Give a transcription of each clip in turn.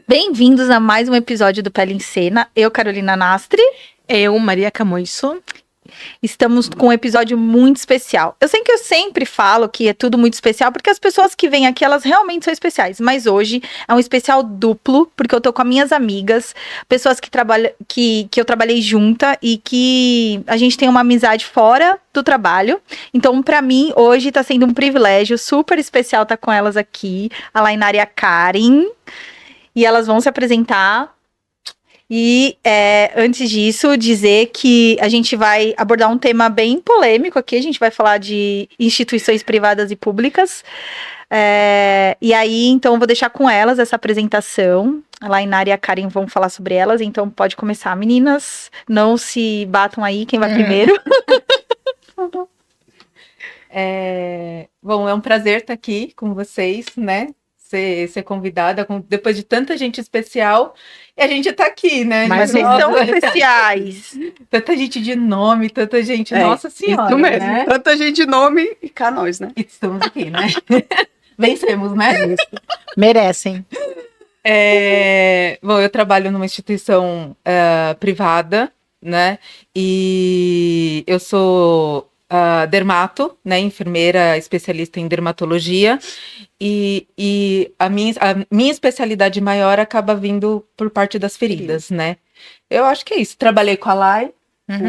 Bem-vindos a mais um episódio do Pele em Cena. Eu, Carolina Nastri. Eu, Maria Camoiço. Estamos com um episódio muito especial. Eu sei que eu sempre falo que é tudo muito especial, porque as pessoas que vêm aqui, elas realmente são especiais. Mas hoje é um especial duplo, porque eu tô com as minhas amigas, pessoas que eu trabalhei junta e que a gente tem uma amizade fora do trabalho. Então, pra mim, hoje tá sendo um privilégio super especial estar com elas aqui. A Lainara e a Karen. E elas vão se apresentar. E antes disso, dizer que a gente vai abordar um tema bem polêmico aqui. A gente vai falar de instituições privadas e públicas. E aí, então, eu vou deixar com elas essa apresentação. A Lainara e a Karen vão falar sobre elas. Então, pode começar, meninas. Não se batam aí, quem vai primeiro. Bom, é um prazer estar aqui com vocês, né? Ser convidada, depois de tanta gente especial, e a gente tá aqui, né? Mas vocês são especiais. Tanta gente de nome, tanta gente, nossa senhora, isso mesmo, né? Tanta gente de nome e cá nós, né? E estamos aqui, né? Vencemos, né? Merecem. Bom, eu trabalho numa instituição privada, né? E eu sou dermato, né? Enfermeira especialista em dermatologia. E a minha especialidade maior acaba vindo por parte das feridas, né? Eu acho que é isso. Trabalhei com a Lai,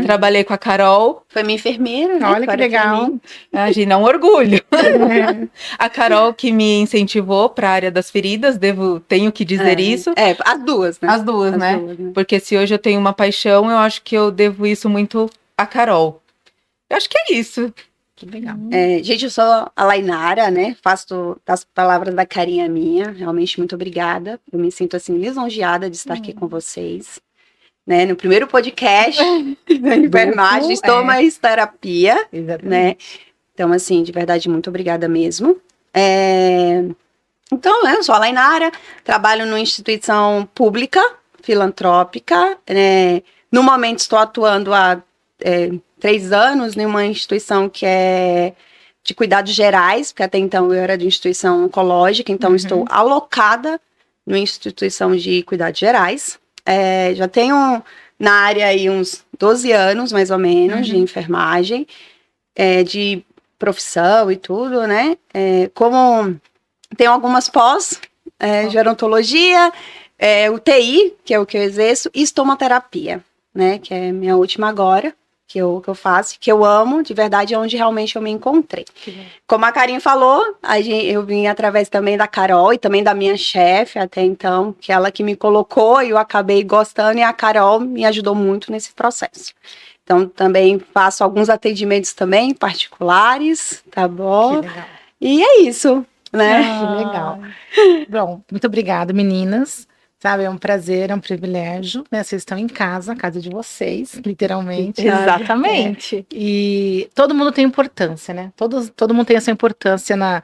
trabalhei com a Carol. Foi minha enfermeira, né? Olha que legal. Imagina, é um orgulho. A Carol que me incentivou para a área das feridas, tenho que dizer isso. As duas, né? As duas, né? Porque se hoje eu tenho uma paixão, eu acho que eu devo isso muito à Carol. Eu acho que é isso. Que legal. Gente, eu sou a Lainara, né? Faço das palavras da carinha minha. Realmente, muito obrigada. Eu me sinto, assim, lisonjeada de estar aqui com vocês. Né? No primeiro podcast da enfermagem, estou mais terapia. Exatamente. Né? Então, assim, de verdade, muito obrigada mesmo. Então, eu sou a Lainara, trabalho numa instituição pública, filantrópica. No momento, estou atuando há 3 anos em uma instituição que é de cuidados gerais, porque até então eu era de instituição oncológica, então estou alocada numa instituição de cuidados gerais. Já tenho na área aí uns 12 anos, mais ou menos, de enfermagem, de profissão e tudo, né? Como tenho algumas pós, gerontologia, UTI, que é o que eu exerço, e estomaterapia, né? Que é minha última agora. Que eu faço, que eu amo, de verdade, é onde realmente eu me encontrei. Como a Karin falou, eu vim através também da Carol e também da minha chefe até então, que ela que me colocou e eu acabei gostando, e a Carol me ajudou muito nesse processo. Então, também faço alguns atendimentos também particulares, tá bom? Que legal. E é isso, né? Que legal. Bom, muito obrigada, meninas. Sabe, é um prazer, é um privilégio, né? Vocês estão em casa, a casa de vocês, literalmente. Exatamente. E todo mundo tem importância, né? Todo mundo tem essa importância na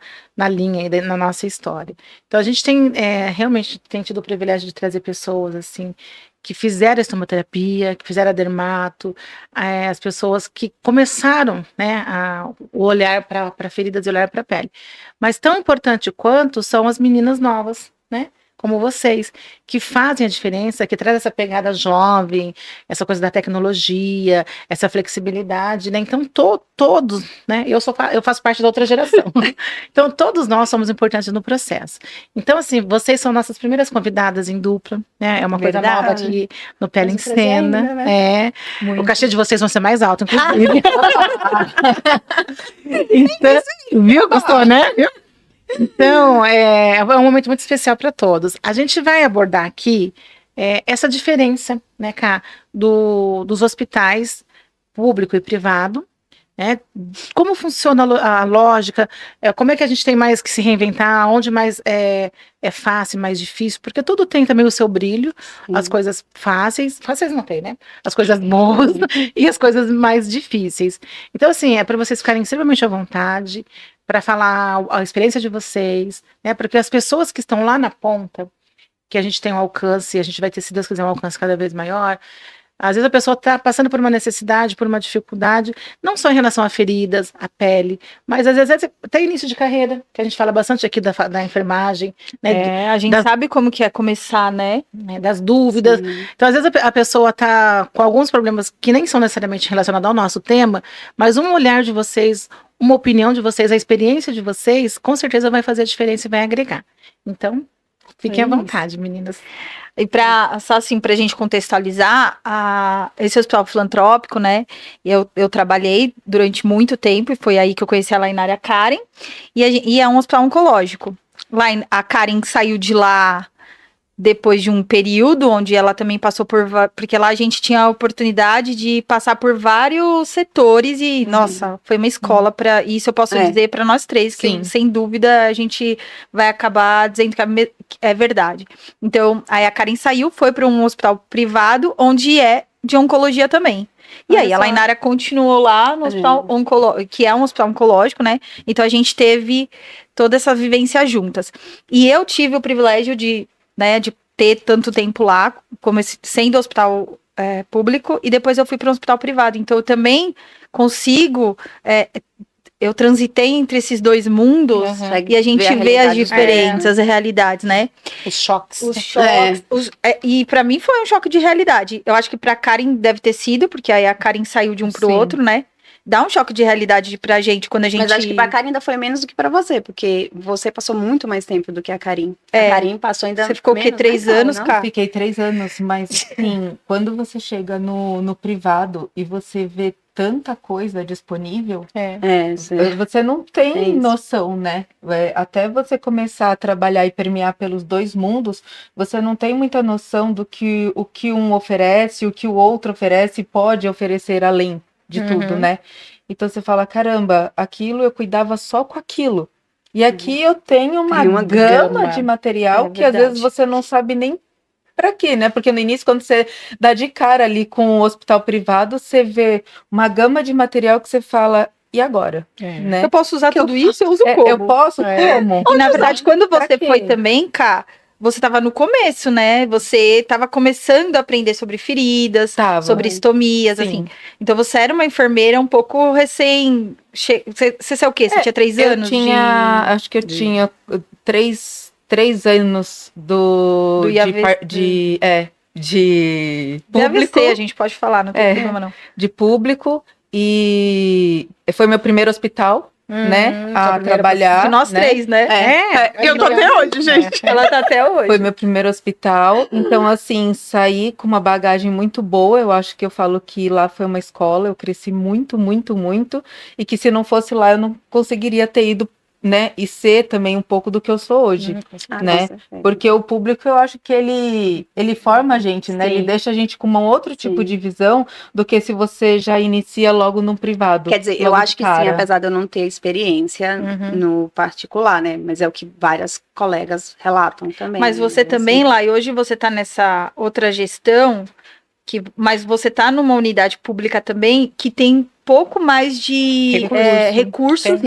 linha e na nossa história. Então a gente tem realmente tem tido o privilégio de trazer pessoas assim que fizeram a estomoterapia, que fizeram a dermato, as pessoas que começaram, né, o olhar para feridas e olhar para a pele. Mas tão importante quanto são as meninas novas, né? Como vocês, que fazem a diferença, que traz essa pegada jovem, essa coisa da tecnologia, essa flexibilidade, né? Então, todos, né? Eu faço parte da outra geração. Então, todos nós somos importantes no processo. Então, assim, vocês são nossas primeiras convidadas em dupla, né? É uma coisa nova aqui no Pele em Cena. Ainda, né? O cachê de vocês vão ser mais alto, inclusive. Então, viu? Gostou, né? Viu? Então, é um momento muito especial para todos. A gente vai abordar aqui essa diferença, né, Cá, dos hospitais público e privado, né? Como funciona a lógica, como é que a gente tem mais que se reinventar, onde mais é fácil, mais difícil, porque tudo tem também o seu brilho, as coisas fáceis não tem, né? As coisas boas e as coisas mais difíceis. Então, assim, é para vocês ficarem extremamente à vontade, para falar a experiência de vocês, né? Porque as pessoas que estão lá na ponta que a gente tem um alcance, a gente vai ter, se Deus quiser, um alcance cada vez maior. Às vezes a pessoa está passando por uma necessidade, por uma dificuldade, não só em relação a feridas, a pele, mas às vezes até início de carreira, que a gente fala bastante aqui da enfermagem, né? A gente sabe como que é começar, né? Das dúvidas. Sim. Então, às vezes a pessoa está com alguns problemas que nem são necessariamente relacionados ao nosso tema, mas um olhar de vocês, uma opinião de vocês, a experiência de vocês, com certeza vai fazer a diferença e vai agregar. Então, fiquem à vontade, meninas. E só assim, pra gente contextualizar, esse hospital filantrópico, né? Eu trabalhei durante muito tempo, e foi aí que eu conheci a Lainária Karen, e é um hospital oncológico. A Karen saiu de lá depois de um período onde ela também passou porque lá a gente tinha a oportunidade de passar por vários setores e, nossa, foi uma escola para isso. Eu posso dizer para nós três que, sem dúvida, a gente vai acabar dizendo que é verdade. Então, aí a Karen saiu, foi para um hospital privado, onde é de oncologia também. E aí, a Lainária continuou lá no hospital oncológico, que é um hospital oncológico, né? Então, a gente teve toda essa vivência juntas. E eu tive o privilégio de ter tanto tempo lá, sendo hospital público, e depois eu fui para um hospital privado. Então, eu também consigo... eu transitei entre esses dois mundos e a gente vê as diferenças, as realidades, né? Os choques. E para mim foi um choque de realidade. Eu acho que para Karen deve ter sido, porque aí a Karen saiu de um pro outro, né? Dá um choque de realidade pra gente quando a gente... Mas acho que pra Karen ainda foi menos do que pra você, porque você passou muito mais tempo do que a Karen. A Karen passou ainda Você ficou menos, o quê? 3 anos, não? cara? Fiquei 3 anos, mas sim, quando você chega no privado e você vê tanta coisa disponível, você não tem noção, né? Até você começar a trabalhar e permear pelos dois mundos, você não tem muita noção do que o que um oferece, o que o outro oferece, pode oferecer além de tudo, né? Então você fala, caramba, aquilo eu cuidava só com aquilo. E aqui eu tenho uma gama de material que às vezes você não sabe nem para quê, né? Porque no início, quando você dá de cara ali com o hospital privado, você vê uma gama de material que você fala, e agora? Né? Eu posso usar tudo isso? Eu uso como? Eu posso como? E na verdade, quando você foi também, Cá, você estava no começo, né? Você estava começando a aprender sobre feridas, sobre estomias, assim. Então, você era uma enfermeira um pouco recém... Você sei o quê? Você tinha 3 anos? Acho que eu tinha 3 anos de público. Deve ser, a gente pode falar, não tem problema não. De público, e foi meu primeiro hospital, né, a trabalhar. De nós 3, né? Eu tô até hoje, gente. Ela tá até hoje. Foi meu primeiro hospital, então assim, saí com uma bagagem muito boa. Eu acho que eu falo que lá foi uma escola, eu cresci muito, muito, muito, e que se não fosse lá eu não conseguiria ter ido, né, e ser também um pouco do que eu sou hoje, né, porque o público, eu acho que ele forma a gente, né, ele deixa a gente com um outro tipo de visão do que se você já inicia logo no privado. Quer dizer, eu acho que sim, apesar de eu não ter experiência no particular, né, mas é o que várias colegas relatam também. Mas você também lá, e hoje você tá nessa outra gestão, mas você tá numa unidade pública também, que tem pouco mais de recursos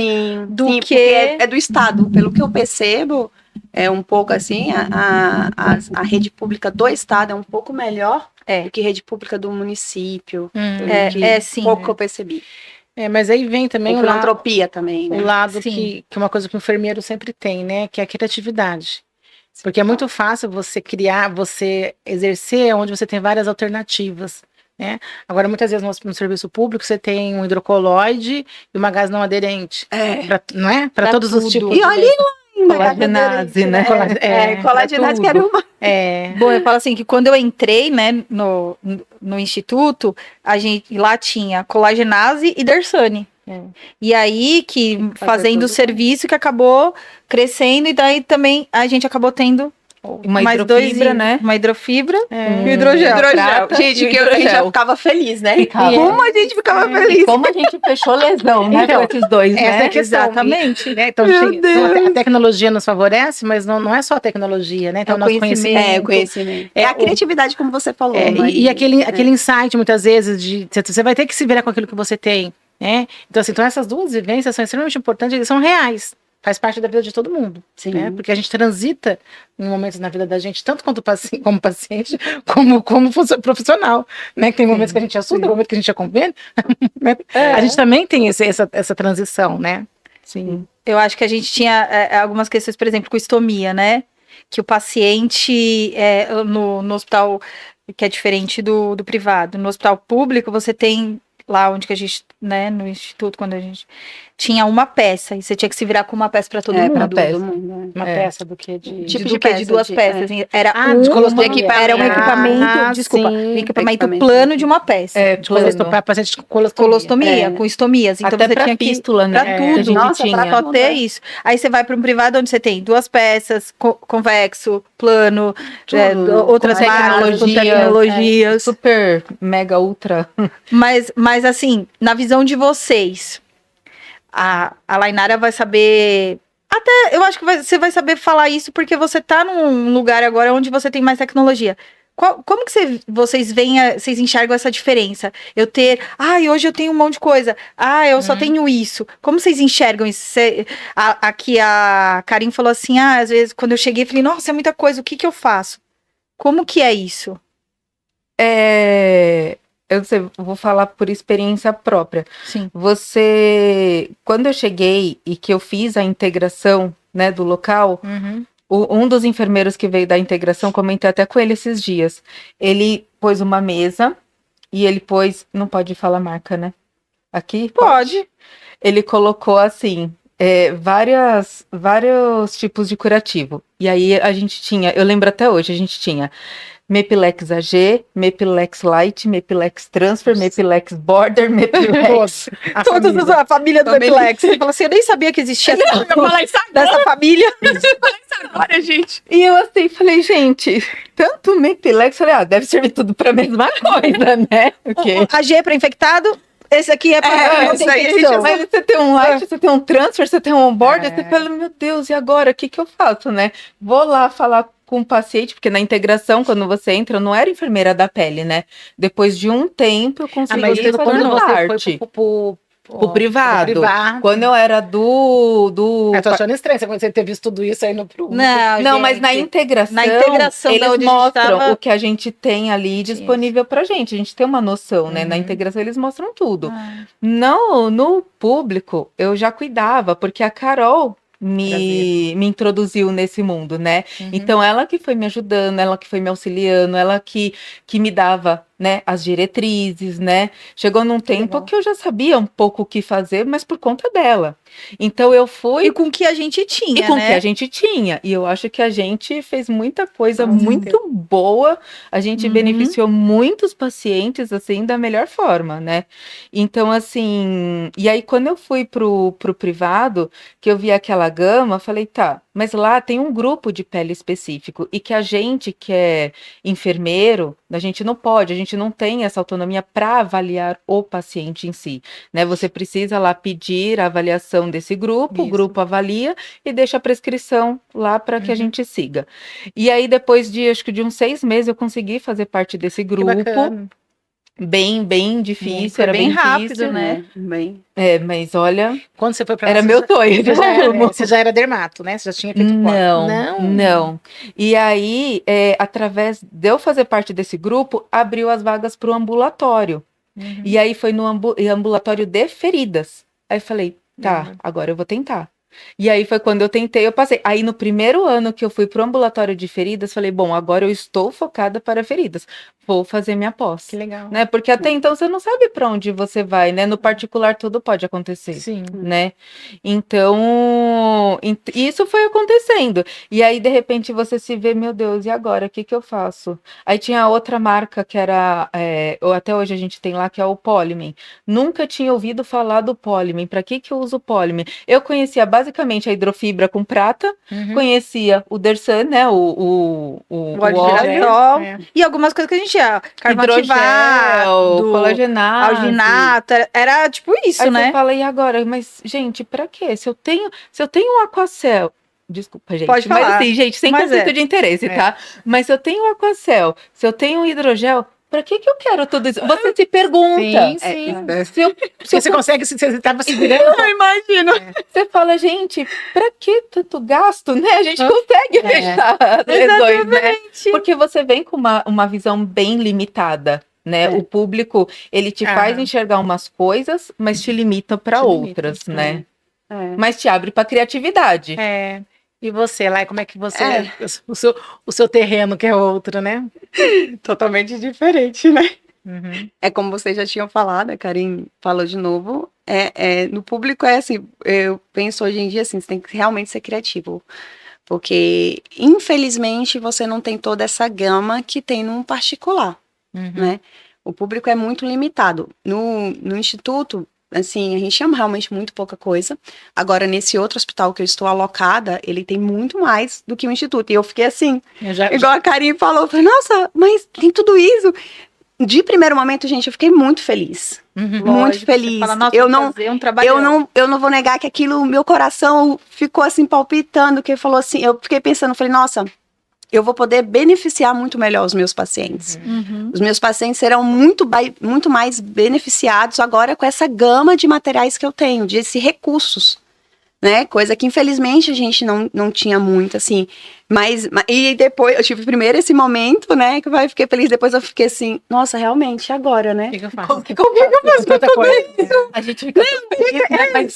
do que... É do Estado, pelo que eu percebo, é um pouco assim, a rede pública do Estado é um pouco melhor do que a rede pública do município, sim. Pouco que eu percebi. Mas aí vem também filantropia também, né? O lado que é uma coisa que o enfermeiro sempre tem, né, que é a criatividade. Porque é muito fácil você criar, você exercer onde você tem várias alternativas, né? Agora, muitas vezes no serviço público, você tem um hidrocoloide e uma gás não aderente. Não é? Para todos os tipos. E olha lá, colagenase, né? Colagenase que era uma... Bom, eu falo assim, que quando eu entrei, né, no instituto, a gente lá tinha colagenase e Dersane. E aí, fazendo o serviço que acabou crescendo, e daí também a gente acabou tendo uma mais hidrofibra, né? Uma hidrofibra e o hidrogel. Gente, que a gente já ficava feliz, né? Como a gente ficava feliz. E como a gente fechou lesão, né? Então, com esses dois, né? Exatamente. Né? Então, a tecnologia nos favorece, mas não é só a tecnologia, né? Então, nosso conhecimento. O conhecimento. A criatividade, como você falou. E aquele insight, muitas vezes, de você vai ter que se virar com aquilo que você tem. Então, assim, essas duas vivências são extremamente importantes, eles são reais. faz parte da vida de todo mundo. Sim. Né? Porque a gente transita em momentos na vida da gente, tanto quanto como paciente, como profissional. Né? Que tem momentos que a gente assusta, momentos que a gente é convênio. A gente também tem essa transição, né? Sim. Eu acho que a gente tinha algumas questões, por exemplo, com estomia, né? Que o paciente no hospital, que é diferente do privado, no hospital público, você tem lá onde que a gente, né, no instituto, quando a gente tinha uma peça, e você tinha que se virar com uma peça para todo mundo. Pra peça. todo mundo. Uma peça do que? Tipo de quê? De duas peças. Assim, era de um colostomia. era um equipamento, desculpa, sim. um equipamento Equipamento. plano de uma peça. De Para paciente com colostomia. Colostomia, com estomias. Então até você pra tinha que fístula, né? pra Que a tudo. gente Nossa, tinha. pra Só ter isso. Aí você vai para um privado onde você tem duas peças, convexo, plano, outras Com máquinas, com tecnologia, tecnologias. Super, mega, ultra. Mas assim, na visão de vocês, a Lainara vai saber. Até eu acho que você vai saber falar isso porque você tá num lugar agora onde você tem mais tecnologia. Como que vocês veem, vocês enxergam essa diferença? Eu ter, hoje eu tenho um monte de coisa. Eu só tenho isso. Como vocês enxergam isso? Aqui a Karin falou assim, às vezes quando eu cheguei, eu falei, nossa, é muita coisa, o que eu faço? Como que é isso? Eu vou falar por experiência própria. Sim. Quando eu cheguei e que eu fiz a integração, né, do local, Uhum. um dos enfermeiros que veio da integração, comentei até com ele esses dias, ele pôs uma mesa e ele pôs, não pode falar marca, né? Aqui? Pode. Ele colocou assim, vários tipos de curativo. E aí a gente tinha, eu lembro até hoje, a gente tinha Mepilex AG, Mepilex Light, Mepilex Transfer, Mepilex Border, Mepilex... Todos a família do Mepilex. Ele falou assim, eu nem sabia que existia dessa família. Agora, gente. E eu assim, falei, gente, tanto Mepilex, falei, deve servir tudo pra mesma coisa, né? Okay. A G é para infectado, esse aqui é para isso aí, gente, mas você tem um light, você tem um transfer, você tem um border, você fala, meu Deus, e agora? O que eu faço, né? Vou lá falar com o paciente, porque na integração, quando você entra, eu não era enfermeira da pele, né? Depois de um tempo, eu consegui fazer parte. Pro privado. Quando eu era do... Eu tô achando estranho você ter visto tudo isso aí no... Não, mas na integração eles mostram o que a gente tem ali disponível pra gente. A gente tem uma noção, né? Na integração eles mostram tudo. Não, no público, eu já cuidava, porque a Carol me introduziu nesse mundo, né? Então, ela que foi me ajudando, ela que foi me auxiliando, ela que me dava, né, as diretrizes, né? Chegou num tempo que eu já sabia um pouco o que fazer, mas por conta dela. Então eu fui... E com o que a gente tinha, E com o que a gente tinha. E eu acho que a gente fez muita coisa muito boa. A gente beneficiou muitos pacientes, assim, da melhor forma, né? Então, assim... E aí, quando eu fui pro privado, que eu vi aquela gama, eu falei, tá, mas lá tem um grupo de pele específico. E que a gente que é enfermeiro, a gente não pode, a gente não tem essa autonomia para avaliar o paciente em si, né? Você precisa lá pedir a avaliação desse grupo, o grupo avalia e deixa a prescrição lá para que a gente siga. E aí, depois de, acho que de uns 6 meses, eu consegui fazer parte desse grupo. Bem difícil, era bem rápido, difícil, né? Mas olha, quando você foi pra era meu sonho. Você já era dermato, né? Você já tinha feito Não. E aí, através de eu fazer parte desse grupo, abriu as vagas para o ambulatório. E aí foi no ambulatório de feridas. Aí eu falei, tá, agora eu vou tentar. E aí foi quando eu tentei, eu passei. Aí no primeiro ano que eu fui pro ambulatório de feridas, falei, bom, agora eu estou focada para feridas. Vou fazer minha pós. Que legal. Né? Porque até então você não sabe para onde você vai, né? No particular tudo pode acontecer. Sim. Né? Então, isso foi acontecendo. E aí, de repente, você se vê, meu Deus, e agora? O que eu faço? Aí tinha outra marca que era, até hoje a gente tem lá, que é o Polimen. Nunca tinha ouvido falar do Polimen. Para que eu uso o Polimen? Eu conhecia basicamente a hidrofibra com prata, conhecia o Dersan, né? O óleo e algumas coisas que a gente tinha. Carvão ativado, colagenase, alginato, era tipo isso, aí né? Você fala, e agora? Mas, gente, pra quê? Se eu tenho um Aquacel... Desculpa, gente. Pode falar. Mas assim, gente, sem conflito de interesse, tá? Mas se eu tenho um Aquacel, se eu tenho um hidrogel, pra que eu quero tudo isso? Você se pergunta. Sim, sim. Se eu, Se você consegue, se você tava se virando. Eu imagino. Você fala, gente, pra que tanto gasto, né? A gente consegue fechar as lesões, né? Porque você vem com uma visão bem limitada, né? O público, ele te faz enxergar umas coisas, mas te limita para outras, né? Mas te abre para criatividade. E você, Lai, como é que você... O seu terreno, que é outro, né? Totalmente diferente, né? Uhum. É como vocês já tinham falado, a Karen falou de novo. No público é assim, eu penso hoje em dia assim, você tem que realmente ser criativo. Porque, infelizmente, você não tem toda essa gama que tem num particular, né? O público é muito limitado. No instituto, assim, a gente chama realmente muito pouca coisa. Agora, nesse outro hospital que eu estou alocada, ele tem muito mais do que o instituto. E eu fiquei assim, igual a Karen falou, eu falei, nossa, mas tem tudo isso. De primeiro momento, gente, eu fiquei muito feliz. Muito feliz. Fala, nossa, eu não vou negar que aquilo, meu coração ficou assim palpitando, que falou assim, eu fiquei pensando, falei, nossa, eu vou poder beneficiar muito melhor os meus pacientes. Os meus pacientes serão muito mais beneficiados agora com essa gama de materiais que eu tenho, de esses recursos, né? Coisa que infelizmente a gente não tinha muito, assim. E depois, eu tive primeiro esse momento, né? Que eu fiquei feliz, depois eu fiquei assim, nossa, realmente, agora, né? O que eu faço? Como que eu faço com tudo isso? A gente fica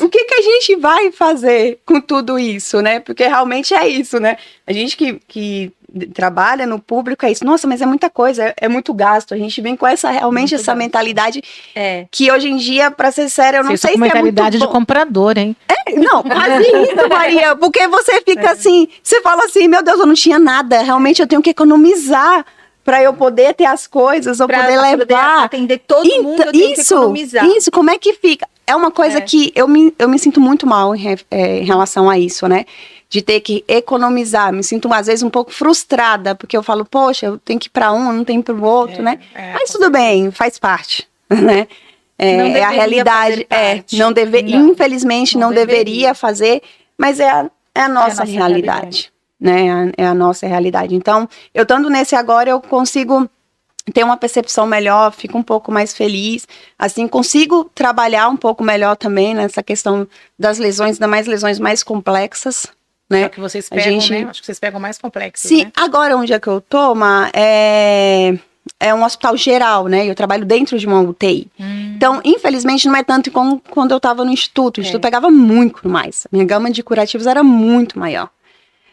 O que a gente vai fazer com tudo isso, né? Porque realmente é isso, né? A gente que trabalha no público é isso. Nossa, mas é muita coisa, é muito gasto. A gente vem com realmente essa mentalidade que hoje em dia, pra ser sério, eu não sei se é muito mentalidade de comprador, hein? Não, quase isso, Maria. Porque você fica assim, você fala assim, meu Deus, eu não tinha nada. Realmente eu tenho que economizar para eu poder ter as coisas, eu poder levar. Atender todo mundo, eu tenho que economizar. Isso, como é que fica? É uma coisa que eu me sinto muito mal em relação a isso, né? De ter que economizar. Me sinto, às vezes, um pouco frustrada, porque eu falo, poxa, eu tenho que ir para um, não tenho para o outro, né? Mas tudo bem, faz parte, né? É a realidade. Infelizmente, não deveria fazer, mas é a nossa realidade. Né? É a nossa realidade. Então, eu estando nesse agora, eu consigo ter uma percepção melhor, fico um pouco mais feliz, assim, consigo trabalhar um pouco melhor também nessa questão das lesões, ainda mais lesões mais complexas, né? É o que vocês pegam, né? Acho que vocês pegam mais complexos, sim, né? agora onde é que eu tô, é um hospital geral, né? Eu trabalho dentro de uma UTI. Então, infelizmente, não é tanto como quando eu estava no instituto. O instituto pegava muito mais. A minha gama de curativos era muito maior.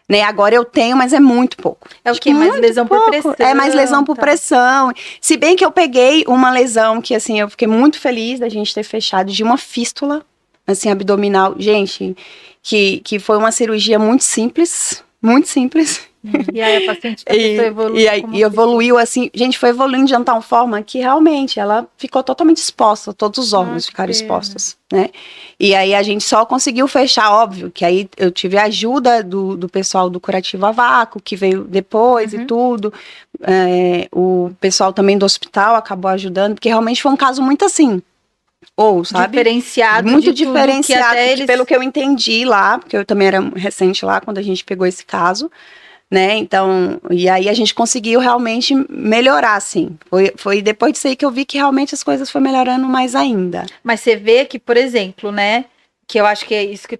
Né, agora eu tenho, mas é muito pouco. É o que? Mais lesão por pressão. É mais lesão por pressão. Se bem que eu peguei uma lesão que, assim, eu fiquei muito feliz da gente ter fechado de uma fístula, assim, abdominal. Gente, que foi uma cirurgia muito simples. Muito simples. E aí a paciente evoluiu. E evoluiu assim, gente, foi evoluindo de uma forma que realmente ela ficou totalmente exposta, todos os órgãos ficaram expostos, né? E aí a gente só conseguiu fechar, óbvio, que aí eu tive a ajuda do pessoal do curativo a vácuo, que veio depois e tudo. O pessoal também do hospital acabou ajudando, porque realmente foi um caso muito assim. Sabe? Diferenciado. Muito de diferenciado, que eles... pelo que eu entendi lá, porque eu também era recente lá, quando a gente pegou esse caso. Né, então, e aí a gente conseguiu realmente melhorar, assim, foi depois disso aí que eu vi que realmente as coisas foram melhorando mais ainda. Mas você vê que, por exemplo, né, que eu acho que é isso que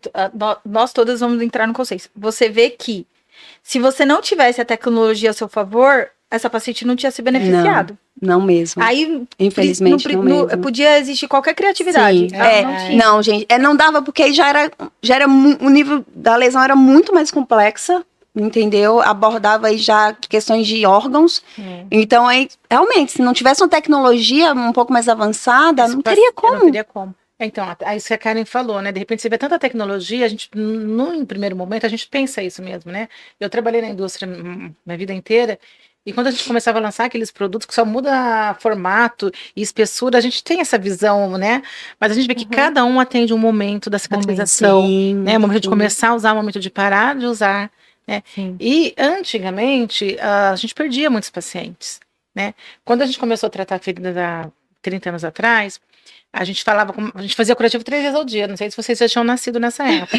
nós todas vamos entrar no conceito, você vê que se você não tivesse a tecnologia a seu favor, essa paciente não tinha se beneficiado. Não mesmo. Aí, infelizmente, não mesmo. Podia existir qualquer criatividade. Sim, não, gente, não dava, porque aí já era o nível da lesão era muito mais complexa, entendeu? Abordava aí já questões de órgãos. Então, aí, realmente, se não tivesse uma tecnologia um pouco mais avançada, não teria como. Não teria como. Então, isso que a Karen falou, né? De repente você vê tanta tecnologia, a gente, em primeiro momento, a gente pensa isso mesmo, né? Eu trabalhei na indústria minha vida inteira, e quando a gente começava a lançar aqueles produtos que só muda formato e espessura, a gente tem essa visão, né? Mas a gente vê que cada um atende um momento da cicatrização, né? O momento de começar a usar, o momento de parar de usar. Né? E antigamente a gente perdia muitos pacientes, né? Quando a gente começou a tratar feridas há 30 anos atrás, A gente a gente fazia curativo 3 vezes ao dia. Não sei se vocês já tinham nascido nessa época.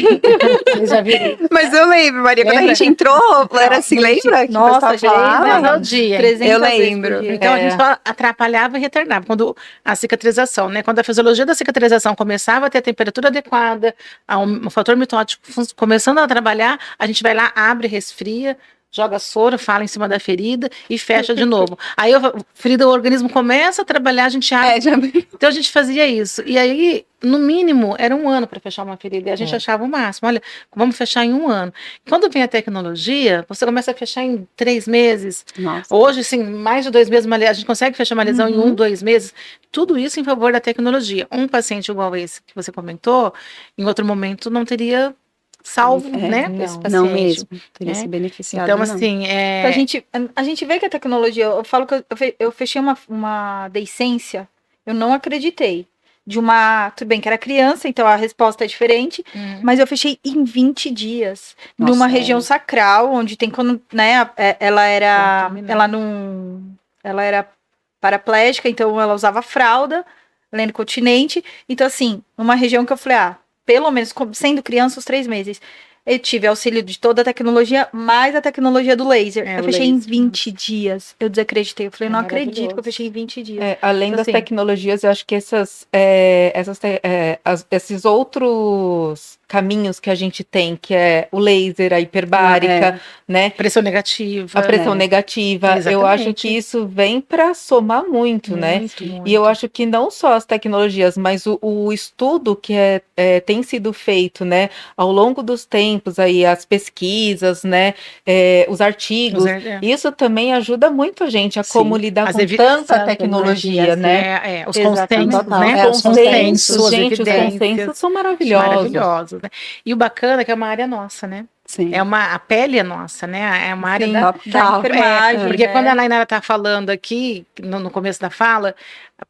Vocês já viram? Mas eu lembro, Maria, quando a Lembra? gente entrou, era assim, lembra? Que Nossa, o pessoal gente, falava? 3 vezes ao dia. 300 Eu vezes por lembro. dia. Então a gente só atrapalhava e retardava. Quando a cicatrização, né? Quando a fisiologia da cicatrização começava a ter a temperatura adequada, o fator mitótico começando a trabalhar, a gente vai lá, abre, resfria, joga soro, fala em cima da ferida e fecha de novo. Aí a ferida, o organismo começa a trabalhar, a gente abre. Então a gente fazia isso. E aí, no mínimo, era 1 ano para fechar uma ferida. E a gente achava o máximo. Olha, vamos fechar em 1 ano. Quando vem a tecnologia, você começa a fechar em 3 meses. Nossa. Hoje, sim, mais de 2 meses, a gente consegue fechar uma lesão em 1, 2 meses. Tudo isso em favor da tecnologia. Um paciente igual esse que você comentou, em outro momento não teria salvo, né? Esse paciente. Não mesmo. Teria É. se beneficiado. Então, não. assim, A gente vê que a tecnologia, eu falo que eu fechei uma deiscência, eu não acreditei. Tudo bem que era criança, então a resposta é diferente, mas eu fechei em 20 dias, Nossa, numa região sacral, onde tem quando, né, ela era paraplégica, então ela usava fralda, lendo continente, então assim, uma região que eu falei, pelo menos sendo criança, os 3 meses. Eu tive auxílio de toda a tecnologia, mais a tecnologia do laser. Eu fechei em 20 dias. Eu desacreditei. Eu falei, não acredito que eu fechei em 20 dias. Além das Assim. tecnologias, eu acho que esses outros caminhos que a gente tem, que é o laser, a hiperbárica, né? Pressão negativa. A pressão negativa. Exatamente. Eu acho que isso vem para somar muito, né? Muito. E eu acho que não só as tecnologias, mas o estudo que tem sido feito, né, ao longo dos tempos, aí, as pesquisas, né, os artigos, isso também ajuda muito a gente a como lidar com tanta tecnologia, né? Os consensos, né? Os consensos, gente, os consensos são maravilhosos. Né? E o bacana é que é uma área nossa, né? Sim. A pele é nossa, né? É uma área da enfermagem. Porque né? quando a Nainara tá falando aqui, no começo da fala,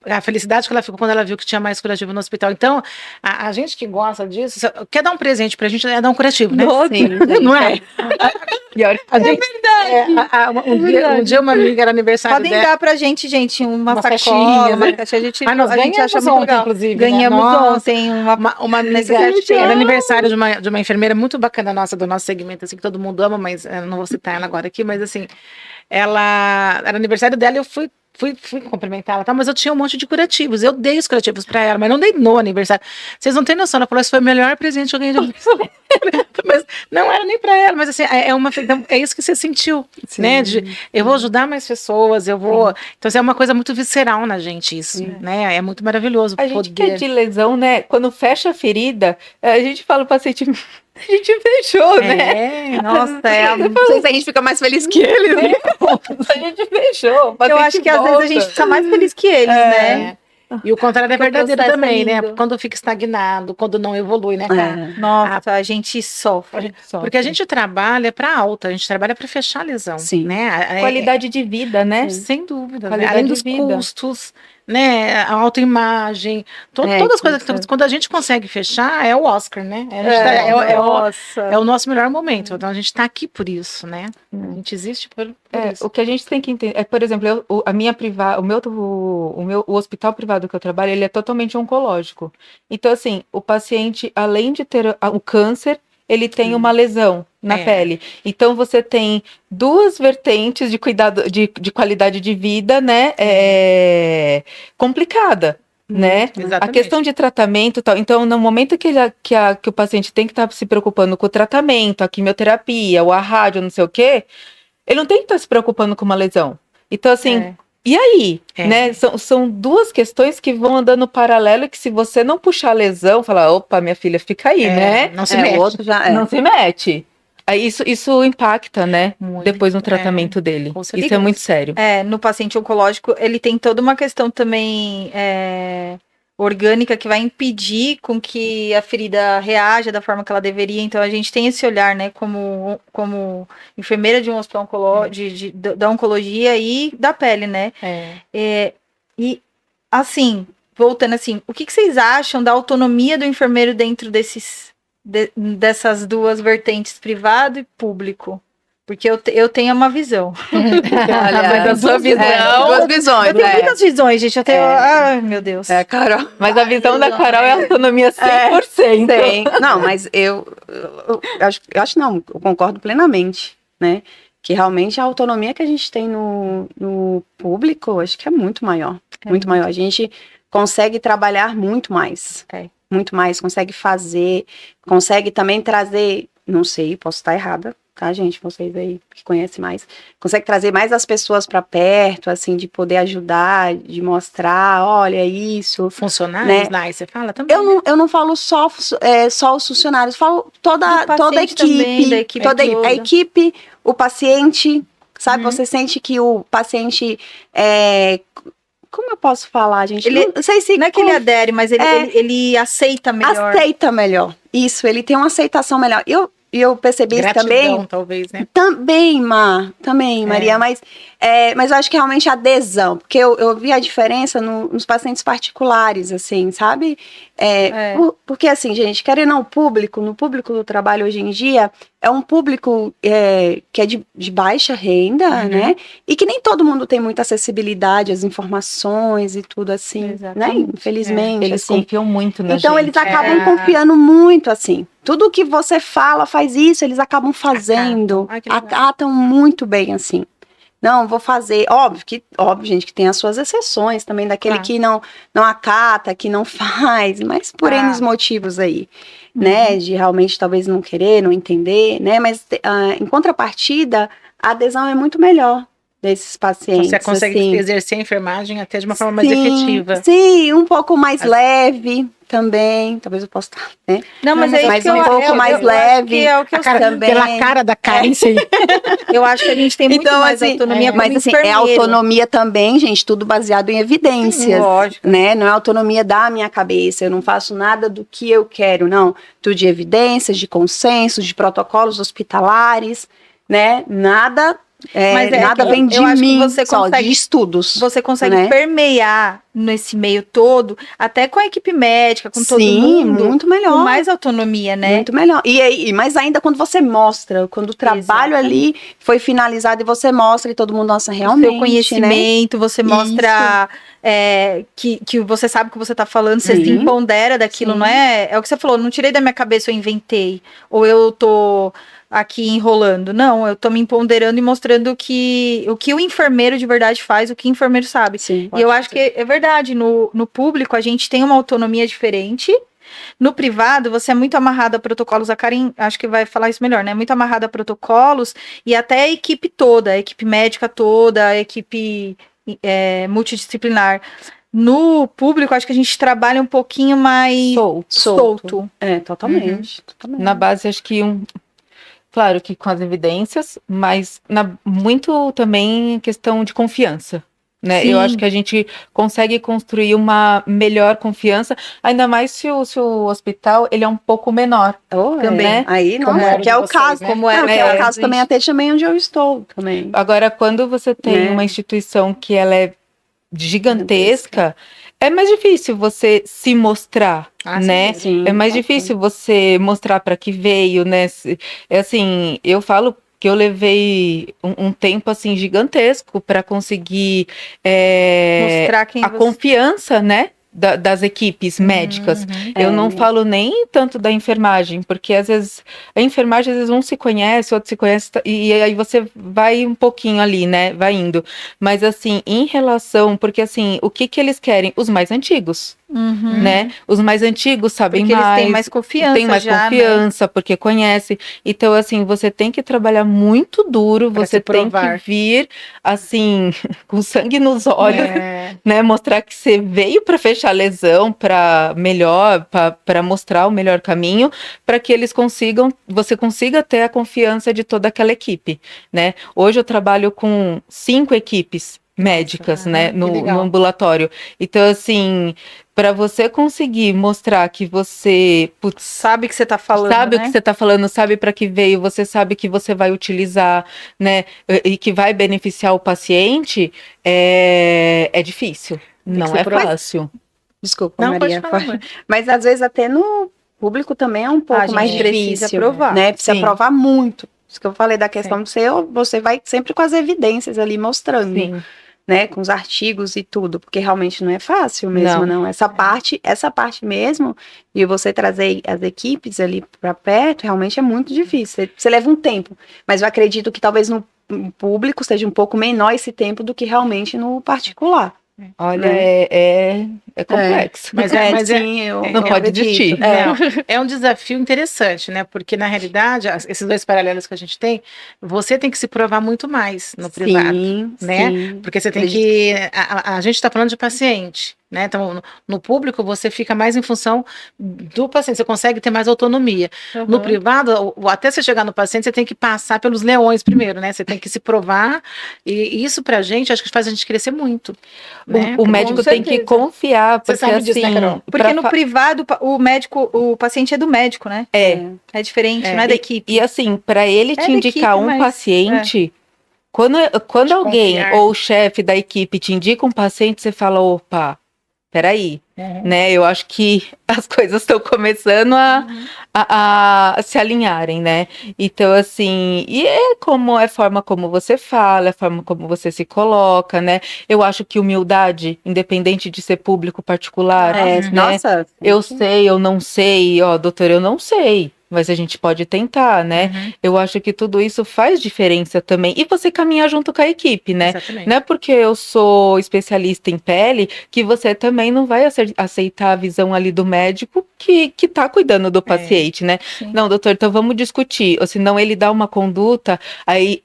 a felicidade que ela ficou quando ela viu que tinha mais curativo no hospital. Então, a gente que gosta disso, quer dar um presente pra gente, é dar um curativo, né? Sim, não é? A gente, verdade. Um dia uma amiga era aniversário Podem dela. dar pra gente, uma sacola, caixinha, uma né? caixinha. Mas nós ganhamos ontem, inclusive. Ganhamos ontem uma amiga, era aniversário de uma enfermeira muito bacana nossa, do nosso segmento, assim, que todo mundo ama, mas eu não vou citar ela agora aqui, mas assim, ela era aniversário dela e eu fui cumprimentar ela, tá? Mas eu tinha um monte de curativos. Eu dei os curativos pra ela, mas não dei no aniversário. Vocês não têm noção, ela falou, esse foi o melhor presente que eu ganhei de aniversário. Mas não era nem pra ela, mas assim, é isso que você sentiu, né? Eu vou ajudar mais pessoas, eu vou. Então, assim, é uma coisa muito visceral na gente, isso, né? É muito maravilhoso. A gente que é de lesão, né? Quando fecha a ferida, a gente fala pro paciente. A gente fechou, né? Nossa, não sei se a gente fica mais feliz que eles. Né? A gente fechou. Eu acho que às vezes a gente fica mais feliz que eles, né? E o contrário é verdadeiro também, né? lindo. Quando fica estagnado, quando não evolui, né, cara? Nossa, a gente sofre. Porque a gente trabalha para alta, a gente trabalha para fechar a lesão. Sim. Né? Qualidade de vida, né? Sem dúvida. Qualidade Além de dos vida. custos, né? A autoimagem, todas as coisas que quando a gente consegue fechar, é o Oscar, né? É o nosso melhor momento. Então a gente está aqui por isso, né? A gente existe por isso. O que a gente tem que entender é, por exemplo, o hospital privado que eu trabalho, ele é totalmente oncológico. Então, assim, o paciente, além de ter o câncer, ele tem uma lesão na pele. Então, você tem 2 vertentes de cuidado, de qualidade de vida, né? Complicada. Né? A questão de tratamento, tal. Então, no momento que o paciente tem que estar se preocupando com o tratamento, a quimioterapia, ou a rádio, não sei o quê, ele não tem que estar se preocupando com uma lesão. Então, assim, e aí? Né? São 2 questões que vão andando paralelo e que se você não puxar a lesão, falar, opa, minha filha, fica aí, né? Não se mete. O outro já Não se mete. Aí isso impacta, né? Muito. Depois no tratamento dele. Isso é muito sério. No paciente oncológico, ele tem toda uma questão também orgânica que vai impedir com que a ferida reaja da forma que ela deveria. Então, a gente tem esse olhar, né? Como enfermeira de um hospital da oncologia e da pele, né? E, assim, voltando assim, o que vocês acham da autonomia do enfermeiro dentro dessas 2 vertentes, privado e público? Porque eu tenho uma visão. Mas a sua visão... duas visões, Eu tenho muitas visões, gente. Eu tenho. Ai, meu Deus. Carol. Mas a visão da Carol é autonomia 100%. Tem. Não, mas eu acho não, eu concordo plenamente, né? Que realmente a autonomia que a gente tem no público, acho que é muito maior. Muito maior. A gente consegue trabalhar muito mais. Muito mais, consegue fazer, consegue também trazer, não sei, posso estar errada, tá, gente? Vocês aí que conhecem mais, consegue trazer mais as pessoas para perto, assim, de poder ajudar, de mostrar, olha isso. Funcionários, né? Você fala também? Eu não falo só os funcionários, falo toda a equipe, também, da equipe toda toda. a equipe, o paciente, sabe? Você sente que o paciente como eu posso falar, gente? Ele, não sei se não é que ele adere, mas ele aceita melhor. Aceita melhor. Isso, ele tem uma aceitação melhor. Eu percebi Gratidão, isso também. talvez, né? Também, Maria, mas eu acho que realmente a adesão, porque eu vi a diferença nos pacientes particulares, assim, sabe? Porque assim, gente, querendo ou não, no público do trabalho hoje em dia, é um público que é de baixa renda, né? E que nem todo mundo tem muita acessibilidade às informações e tudo assim, né? Infelizmente, Eles assim. confiam muito na Então, gente. eles acabam confiando muito, assim. Tudo que você fala, faz isso, eles acabam fazendo. Acatam muito bem, assim. Não, vou fazer. Óbvio, gente, que tem as suas exceções também, daquele que não acata, que não faz, mas por N motivos aí, né? De realmente talvez não querer, não entender, né? Mas em contrapartida, a adesão é muito melhor desses pacientes. Você consegue assim. exercer a enfermagem até de uma forma mais efetiva. Sim, um pouco mais leve também. Talvez eu possa estar, né? Não, mas é isso que um pouco mais leve. É o que eu também. Pela cara da Karen, sim. Eu acho que a gente tem muito mais autonomia como mas assim, enfermeiro. autonomia também, gente, tudo baseado em evidências. Lógico. Né? Não é autonomia da minha cabeça, eu não faço nada do que eu quero, não. Tudo de evidências, de consensos, de protocolos hospitalares, né? Nada nada vem de mim, só de estudos. Você consegue permear nesse meio todo, até com a equipe médica, com todo mundo. Muito melhor. Com mais autonomia, né? Muito melhor. E mais ainda quando você mostra, quando o trabalho ali foi finalizado e você mostra e todo mundo, nossa, realmente, o seu conhecimento, você mostra que você sabe o que você está falando, você se empodera daquilo, não é? É o que você falou, não tirei da minha cabeça, eu inventei. Ou eu tô aqui enrolando. Não, eu tô me empoderando e mostrando o que o enfermeiro de verdade faz, o que o enfermeiro sabe. Sim, e eu acho que é verdade, no público a gente tem uma autonomia diferente. No privado, você é muito amarrado a protocolos, a Karen acho que vai falar isso melhor, né? Muito amarrado a protocolos e até a equipe toda, a equipe médica toda, a equipe multidisciplinar. No público, acho que a gente trabalha um pouquinho mais solto. Totalmente. Na base, acho que claro que com as evidências, mas muito também questão de confiança, né? Sim. Eu acho que a gente consegue construir uma melhor confiança, ainda mais se o hospital ele é um pouco menor. Também. Né? Aí, não, que é o caso. Né? Como é o caso também, até também onde eu estou também. Agora, quando você tem uma instituição que ela é gigantesca, é mais difícil você se mostrar, né? Sim, é mais difícil você mostrar para que veio, né? É assim, eu falo que eu levei um tempo assim gigantesco para conseguir mostrar a confiança, né? Das equipes médicas. Eu não falo nem tanto da enfermagem, porque às vezes a enfermagem, às vezes um se conhece, outro se conhece, e aí você vai um pouquinho ali, né, vai indo. Mas assim, em relação, porque assim, o que eles querem? Os mais antigos, né? Os mais antigos sabem porque mais. Eles têm mais confiança. Tem mais confiança, né? Porque conhece. Então, assim, você tem que trabalhar muito duro, você tem que vir, assim, com sangue nos olhos, né? Mostrar que você veio para fechar a lesão, para mostrar o melhor caminho, para que você consiga ter a confiança de toda aquela equipe, né? Hoje eu trabalho com 5 equipes médicas, né, no ambulatório. Então, assim, para você conseguir mostrar que você sabe que você tá falando, sabe o que você tá falando, sabe para que veio, você sabe que você vai utilizar, né, e que vai beneficiar o paciente, é difícil. Não é fácil. Desculpa, Maria. Mas às vezes até no público também é um pouco mais difícil, provar. né? Precisa provar muito. Isso que eu falei da questão de ser, você vai sempre com as evidências ali mostrando, Sim. né, com os artigos e tudo, porque realmente não é fácil mesmo, não. Essa parte mesmo, e você trazer as equipes ali para perto, realmente é muito difícil. Você leva um tempo, mas eu acredito que talvez no público seja um pouco menor esse tempo do que realmente no particular. Olha, Né? é complexo. Mas sim, eu não pode acredito. desistir. Não, é um desafio interessante, né? Porque, na realidade, esses dois paralelos que a gente tem, você tem que se provar muito mais no privado, né? Sim. Porque você tem que... A gente está falando de paciente, né? Então, no público, você fica mais em função do paciente, você consegue ter mais autonomia. No privado, até você chegar no paciente, você tem que passar pelos leões primeiro, né? Você tem que se provar, e isso pra gente, acho que faz a gente crescer muito. Né? O médico tem que confiar, porque Você sabe disso, né, Carol? Porque no privado, o paciente é do médico, né? É diferente, não é da equipe. E assim, para ele te indicar equipe, um paciente, quando alguém ou o chefe da equipe te indica um paciente, você fala, opa, peraí, né? Eu acho que as coisas estão começando a se alinharem, né? Então, assim, e é a forma como você fala, a forma como você se coloca, né? Eu acho que humildade, independente de ser público particular, né? Nossa, Eu sei, eu não sei, ó, doutor, eu não sei. Mas a gente pode tentar, né? Eu acho que tudo isso faz diferença também. E você caminhar junto com a equipe, né? Exatamente. Não é porque eu sou especialista em pele que você também não vai aceitar a visão ali do médico que tá cuidando do paciente, né? Sim. Não, doutor, então vamos discutir. Ou senão ele dá uma conduta, aí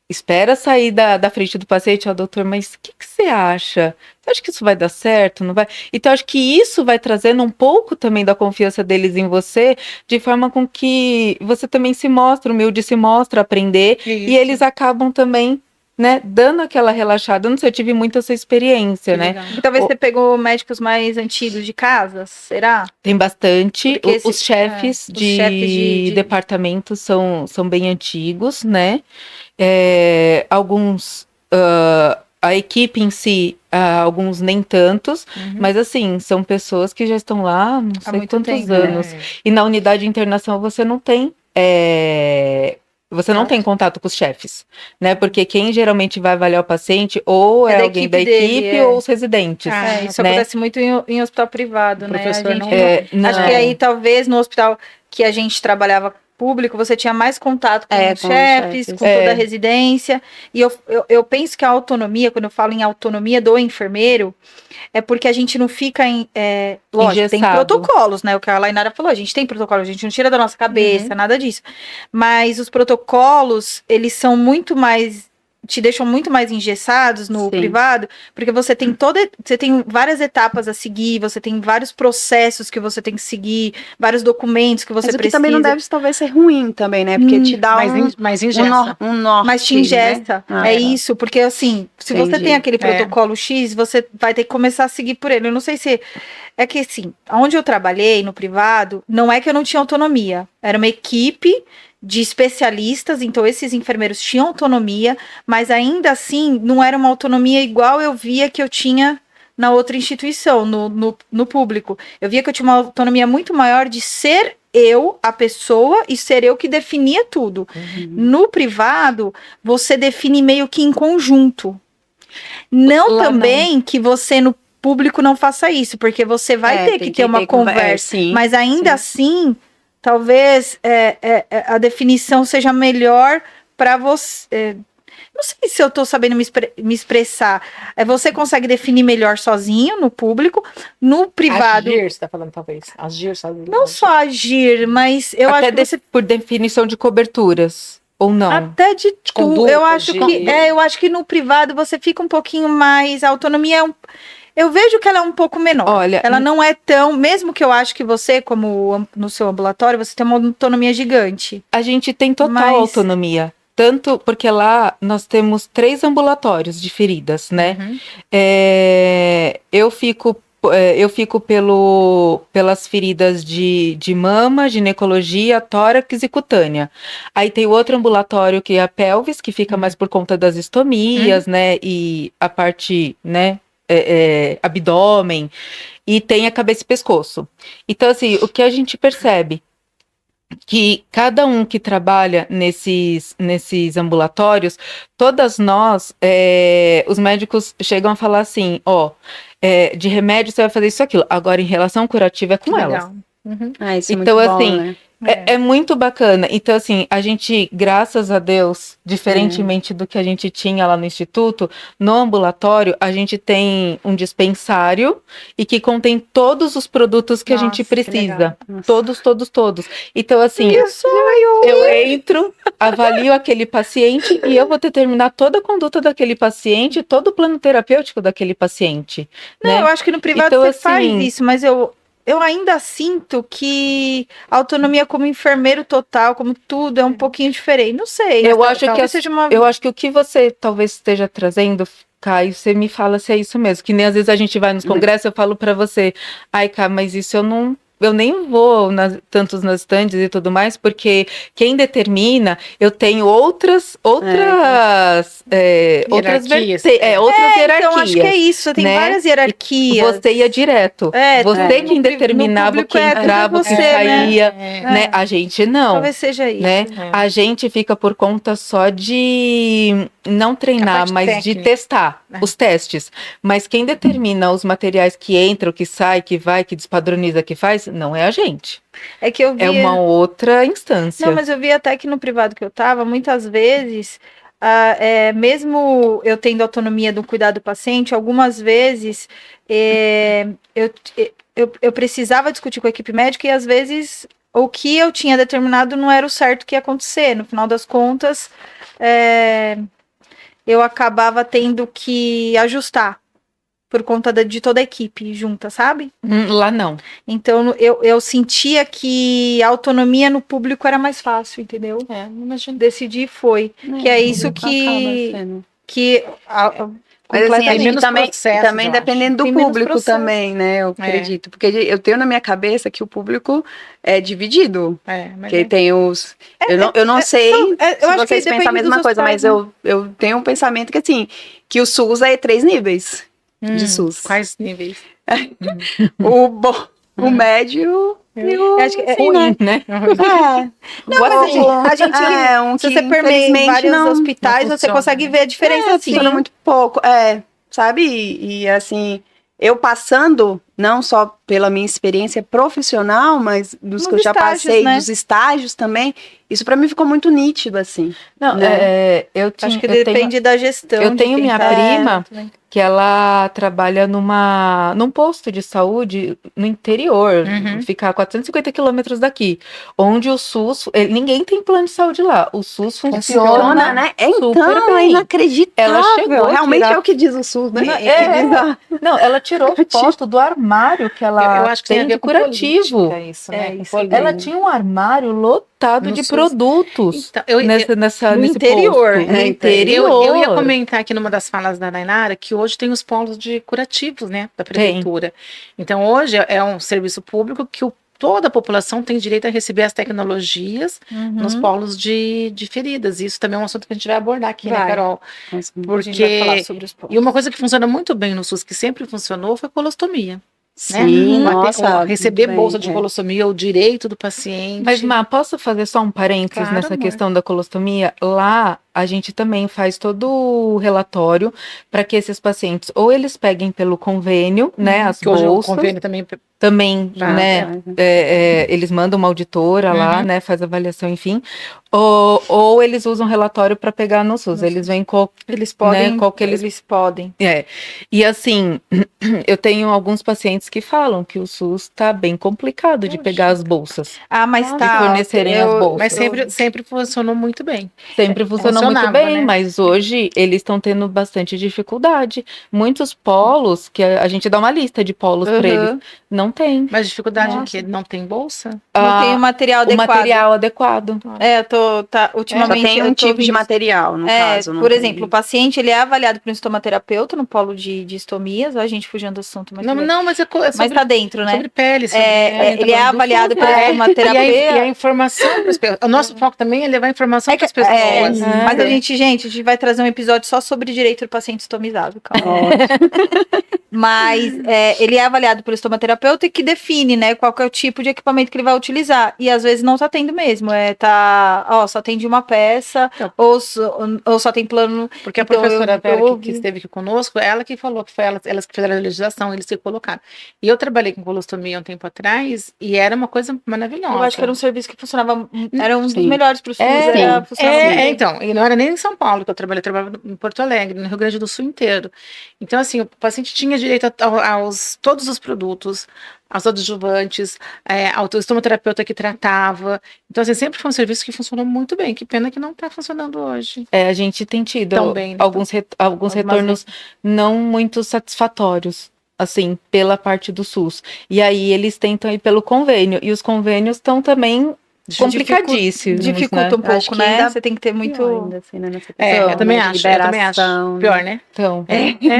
espera sair da frente do paciente, ó, doutor, mas o que você acha? Você acha que isso vai dar certo? Não vai? Então, acho que isso vai trazendo um pouco também da confiança deles em você, de forma com que você também se mostra humilde, se mostra aprender, e eles acabam também, né, dando aquela relaxada. Não sei, eu tive muito essa experiência, né? E talvez você pegou médicos mais antigos de casa, será? Tem bastante. Porque Os chefes de departamento são bem antigos, né? Alguns, a equipe em si, alguns nem tantos, mas assim, são pessoas que já estão lá não sei quantos tempo, anos. E na unidade de internação você não tem. Você não tem contato com os chefes, né? Porque quem geralmente vai avaliar o paciente ou é alguém da equipe ou os residentes. Isso né? acontece muito em hospital privado, né? A gente não. Acho que aí talvez no hospital que a gente trabalhava público, você tinha mais contato com os chefes, com toda a residência. E eu penso que a autonomia, quando eu falo em autonomia do enfermeiro, é porque a gente não fica lógico, tem protocolos, né? O que a Lainara falou, a gente tem protocolos, a gente não tira da nossa cabeça, nada disso. Mas os protocolos, eles são muito mais, te deixam muito mais engessados no privado, porque você tem várias etapas a seguir, você tem vários processos que você tem que seguir, vários documentos que você precisa. Também não deve talvez ser ruim também, né? Porque te dá um norte, mas te ingessa, né? Isso, porque assim, se você tem aquele protocolo X, você vai ter que começar a seguir por ele. Eu não sei se é que assim, onde eu trabalhei no privado, não é que eu não tinha autonomia, era uma equipe de especialistas, então esses enfermeiros tinham autonomia, mas ainda assim não era uma autonomia igual eu via que eu tinha na outra instituição, no público. Eu via que eu tinha uma autonomia muito maior de ser eu, a pessoa, e ser eu que definia tudo. No privado, você define meio que em conjunto. Não também que você no público não faça isso, porque você vai ter que ter uma conversa, mas ainda assim... Talvez a definição seja melhor para você. Não sei se eu estou sabendo me expressar. Você consegue definir melhor sozinho, no público, no privado. Agir, você está falando, talvez. Agir sozinho. Não só agir, mas eu acho que por definição de coberturas. Ou não? Até de tudo. Eu acho que no privado você fica um pouquinho mais. A autonomia eu vejo que ela é um pouco menor. Olha, ela não é tão... Mesmo que eu acho que você, como no seu ambulatório, você tem uma autonomia gigante. A gente tem total autonomia. Tanto porque lá nós temos 3 ambulatórios de feridas, né? Eu fico pelas feridas de mama, ginecologia, tórax e cutânea. Aí tem o outro ambulatório que é a pelvis, que fica mais por conta das estomias, né? E a parte, né? Abdômen, e tem a cabeça e pescoço. Então, assim, o que a gente percebe? que cada um que trabalha nesses ambulatórios, todas nós, os médicos chegam a falar assim, ó, de remédio você vai fazer isso, aquilo. Agora, em relação curativa, é com elas. Legal. Uhum. Ah, isso é Então, muito bom, assim, né? É muito bacana. Então, assim, a gente, graças a Deus, diferentemente do que a gente tinha lá no Instituto, no ambulatório, a gente tem um dispensário e que contém todos os produtos que a gente Nossa, que precisa. legal. Nossa. Todos. Então, assim, eu entro, avalio aquele paciente e eu vou determinar toda a conduta daquele paciente, todo o plano terapêutico daquele paciente. Não, né? eu acho que no privado Então, você faz assim, isso, mas eu ainda sinto que a autonomia como enfermeiro total, como tudo, é um pouquinho diferente. Não sei. Eu acho que talvez seja uma. Eu acho que o que você talvez esteja trazendo, Caio, você me fala se é isso mesmo. Que nem às vezes a gente vai nos congressos, eu falo pra você, ai, Caio, mas isso eu nem vou tantos nas stands e tudo mais, porque quem determina, eu tenho outras Hierarquias. outras hierarquias. Então, acho que é isso. Tem né? várias hierarquias. Você ia direto. Você quem determinava o que entrava, o que saía, né? A gente não. Talvez seja isso. Né? A gente fica por conta só de não treinar, mas de testar os testes. Mas quem determina os materiais que entram, que sai, que vai, que despadroniza, que faz, não é a gente. É que eu vi... É uma outra instância. Não, mas eu vi até que no privado que eu tava, muitas vezes, mesmo eu tendo autonomia do cuidado do paciente, algumas vezes eu precisava discutir com a equipe médica e às vezes o que eu tinha determinado não era o certo que ia acontecer. No final das contas, eu acabava tendo que ajustar por conta de toda a equipe junta, sabe? Lá não. Então, eu sentia que a autonomia no público era mais fácil, entendeu? Imagino. Decidir foi. Que é isso que Mas assim, a gente menos também processos, também eu dependendo do Tem menos público processo. também, né? Eu acredito. Porque eu tenho na minha cabeça que o público é dividido. Porque tem os... Eu não sei eu acho que vocês pensam depende a mesma dos coisa, hospitais, mas eu tenho um pensamento que assim, que o SUS é 3 níveis de SUS. Quais níveis? O bom, o médio e o Acho que é assim, Ruim, né? a gente se você permeia em vários hospitais, não você funciona, consegue né? ver a diferença assim. funciona muito pouco, sabe? E assim, eu passando, não só pela minha experiência profissional, mas dos Nos que eu já estágios, passei, né? dos estágios também, isso pra mim ficou muito nítido, assim. Não, Né? Acho que depende da gestão. eu de tenho quem minha tá- prima que ela trabalha num posto de saúde no interior, fica a 450 quilômetros daqui, onde o SUS, ninguém tem plano de saúde lá, o SUS funciona, né? super Então, é bem. inacreditável. Ela chegou a Realmente tirar- é o que diz o SUS, né? Não, ela tirou foto do armário que ela Eu acho que tem a tem ver de com curativo. política, isso, né? Com isso. política. Ela tinha um armário lotado No de SUS. produtos Então, nesse no posto. interior. No É, interior. Eu ia comentar aqui numa das falas da Nainara que hoje tem os polos de curativos, né, da prefeitura. Então, hoje é um serviço público que toda a população tem direito a receber as tecnologias nos polos de feridas. Isso também é um assunto que a gente vai abordar aqui, né, Vai. Carol? A gente vai falar Porque... sobre os pontos. E uma coisa que funciona muito bem no SUS, que sempre funcionou, foi a colostomia. Sim, nossa. Receber muito bolsa bem, de colostomia, o direito do paciente. Mas, Má, posso fazer só um parênteses Claro, nessa amor. questão da colostomia? Lá, a gente também faz todo o relatório para que esses pacientes, ou eles peguem pelo convênio, né, as que hoje o bolsas, convênio também também, né, eles mandam uma auditora lá, né, faz avaliação, enfim, ou eles usam relatório para pegar no SUS, eles vêm Eles podem, né, qual que eles podem. E assim, eu tenho alguns pacientes que falam que o SUS está bem complicado de pegar as bolsas, Mas de tá. fornecerem as bolsas. Mas sempre funcionou muito bem. Sempre funcionou muito funcionava, bem, né? mas hoje eles estão tendo bastante dificuldade. Muitos polos, que a gente dá uma lista de polos para eles, não tem. Mas dificuldade Nossa. é que não tem bolsa? Não tem o material o adequado. material adequado. Ultimamente Só tem eu um tô tipo de vendo- material, no caso. não por tem- exemplo, o paciente ele é avaliado por um estomaterapeuta no polo de estomias, a gente fugindo do assunto, mas, tudo bem. Mas é Mas sobre, tá dentro, né? sobre pele. Sobre, Ele é avaliado por pelo E a estomaterapeuta. informação para as pessoas. O nosso foco também é levar informação para as pessoas. Mas Mas a gente vai trazer um episódio só sobre direito do paciente estomizado, calma. Mas ele é avaliado pelo estomaterapeuta e que define, né, qual que é o tipo de equipamento que ele vai utilizar. E às vezes não tá tendo mesmo, só tem de uma peça, ou só tem plano. Porque a Então, professora Vera, eu que esteve aqui conosco, ela que falou que foi elas que fizeram a legislação, eles que colocaram. E eu trabalhei com colostomia um tempo atrás, e era uma coisa maravilhosa. Eu acho que era um serviço que funcionava, era um dos Sim. melhores pro SUS. Então, e não era nem em São Paulo que eu trabalhava em Porto Alegre, no Rio Grande do Sul inteiro. Então, assim, o paciente tinha direito aos todos os produtos, aos adjuvantes, ao estomaterapeuta que tratava. Então, assim, sempre foi um serviço que funcionou muito bem. Que pena que não está funcionando hoje. A gente tem tido Tão bem, né? alguns retornos não muito satisfatórios, assim, pela parte do SUS. E aí eles tentam ir pelo convênio. E os convênios estão também complicadíssimos, Dificulta um Acho pouco, que né? ainda Você tem que ter muito. Ainda, assim, né, nessa Eu questão, também né, acho. de liberação, Pior, né? Então,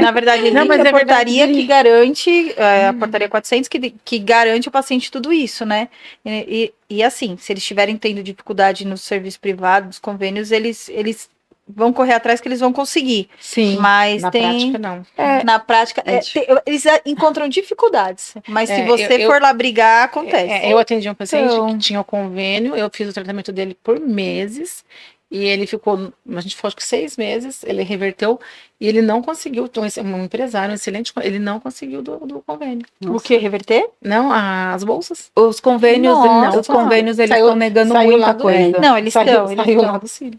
Na verdade, Não, mas existe a é portaria verdade. que garante, a portaria 400, que garante ao paciente tudo isso, né? E assim, se eles estiverem tendo dificuldade no serviço privado, nos convênios, eles vão correr atrás que eles vão conseguir. sim. Mas Na prática, não. na prática, É eles encontram dificuldades. Mas se você eu- for lá brigar, acontece. Eu atendi um paciente Então. que tinha o convênio, eu fiz o tratamento dele por meses, e ele ficou, a gente ficou acho que 6 meses, ele reverteu, e ele não conseguiu, então, um empresário, um excelente, ele não conseguiu do convênio. O que? Reverter? Não, as bolsas. Os convênios, Nossa. eles Saiu- estão negando saiu lá muita do- coisa. Não, eles estão. Saiu lá do Círio.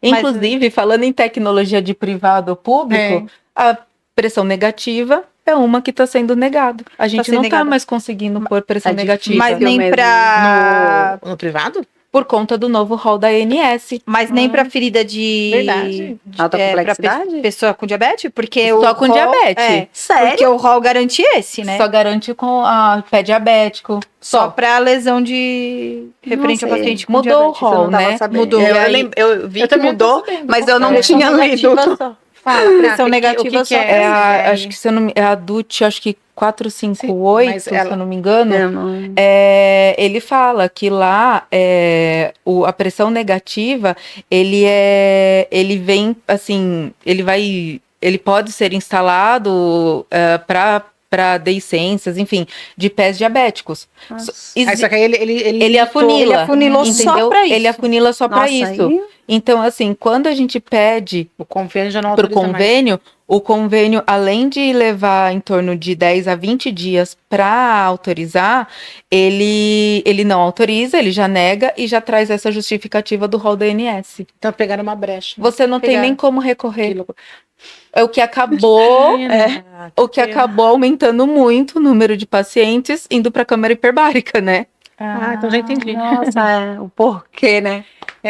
Inclusive, falando em tecnologia de privado ou público, a pressão negativa é uma que está sendo negada. A gente sendo não está negada. mais conseguindo pôr pressão É difícil. negativa. Mas nem mesmo. pra. No privado? Por conta do novo rol da ANS. Mas nem pra ferida de. Verdade. Alta pra complexidade? pessoa com diabetes? Porque Só o com rol- diabetes. É, Sério? porque o rol garante esse, né? Só garante com a pé diabético. Só pra lesão de. Referente ao Nossa, paciente com mudou o diabetes. rol, Eu não tava né? sabendo. Mudou. Eu, E aí- eu vi que também tô mudou, sabendo. mas eu não Pressão tinha lido. negativa só. Fala, Pressão negativa só. Acho que se eu não me, é a DUT, acho que 458, mas se ela- eu não me engano. Eu não- Ele fala que lá a pressão negativa, ele vem assim, ele pode ser instalado para deiscências, enfim, de pés diabéticos. Nossa. Só que aí Ele afunila, Ele afunilou só entendeu? pra isso. Ele afunila só para Nossa, isso. aí- Então, assim, quando a gente pede o convênio já não para o autoriza mais. convênio, o convênio, além de levar em torno de 10 a 20 dias para autorizar, ele não autoriza, ele já nega e já traz essa justificativa do rol da ANS. Então pegaram uma brecha. Você não tem Pegaram. nem como Que recorrer. loucura. É o que acabou, o que pena. acabou aumentando muito o número de pacientes indo para a câmara hiperbárica, né? Ah, então já entendi. Nossa, o porquê, né?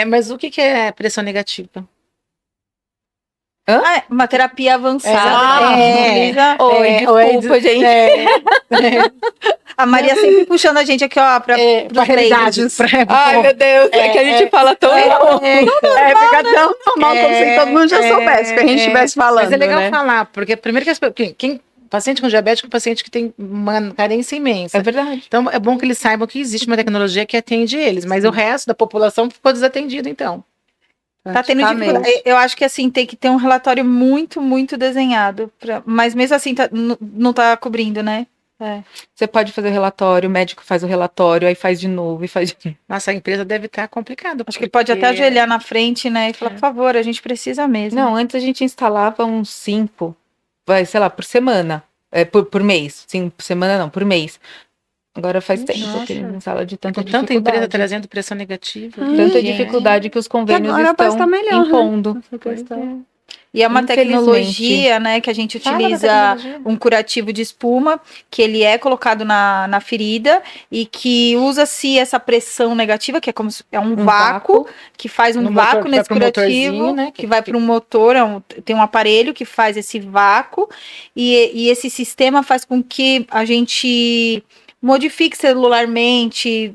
Mas o que é pressão negativa? Uma terapia avançada. Exatamente. Oi, desculpa, gente. A Maria sempre puxando a gente aqui, ó, pra realidade. leigos. Ai, meu Deus, é que a gente fala tão Fica tão normal como se todo mundo já soubesse que a gente estivesse falando, Mas é legal né? falar, porque primeiro que quem paciente com diabetes é um paciente que tem uma carência imensa. É verdade. Então é bom que eles saibam que existe uma tecnologia que atende eles, mas o resto da população ficou desatendido, então. Tá tendo Praticamente. dificuldade. Eu acho que assim, tem que ter um relatório muito, muito desenhado. Mas mesmo assim, não tá cobrindo, né? Você pode fazer o relatório, o médico faz o relatório, aí faz de novo e faz de novo. Nossa, a empresa deve estar complicada. Acho que ele pode até ajoelhar na frente, né? E falar, por favor, a gente precisa mesmo. Não, antes a gente instalava uns 5, sei lá, por semana. Por mês. 5 por semana não, por mês. Agora faz tempo que ele não instala de tanta Com tanta dificuldade. empresa trazendo pressão negativa. Tanta dificuldade que os convênios agora parece estão tá melhor, né? impondo. E é uma Infelizmente. tecnologia, né, que a gente Fala da utiliza tecnologia. um curativo de espuma, que ele é colocado na ferida e que usa-se essa pressão negativa, que é como é um vácuo, que faz um No motor, vácuo vai nesse pro motorzinho, curativo, né, que vai para um motor, tem um aparelho que faz esse vácuo, e esse sistema faz com que a gente modifique celularmente,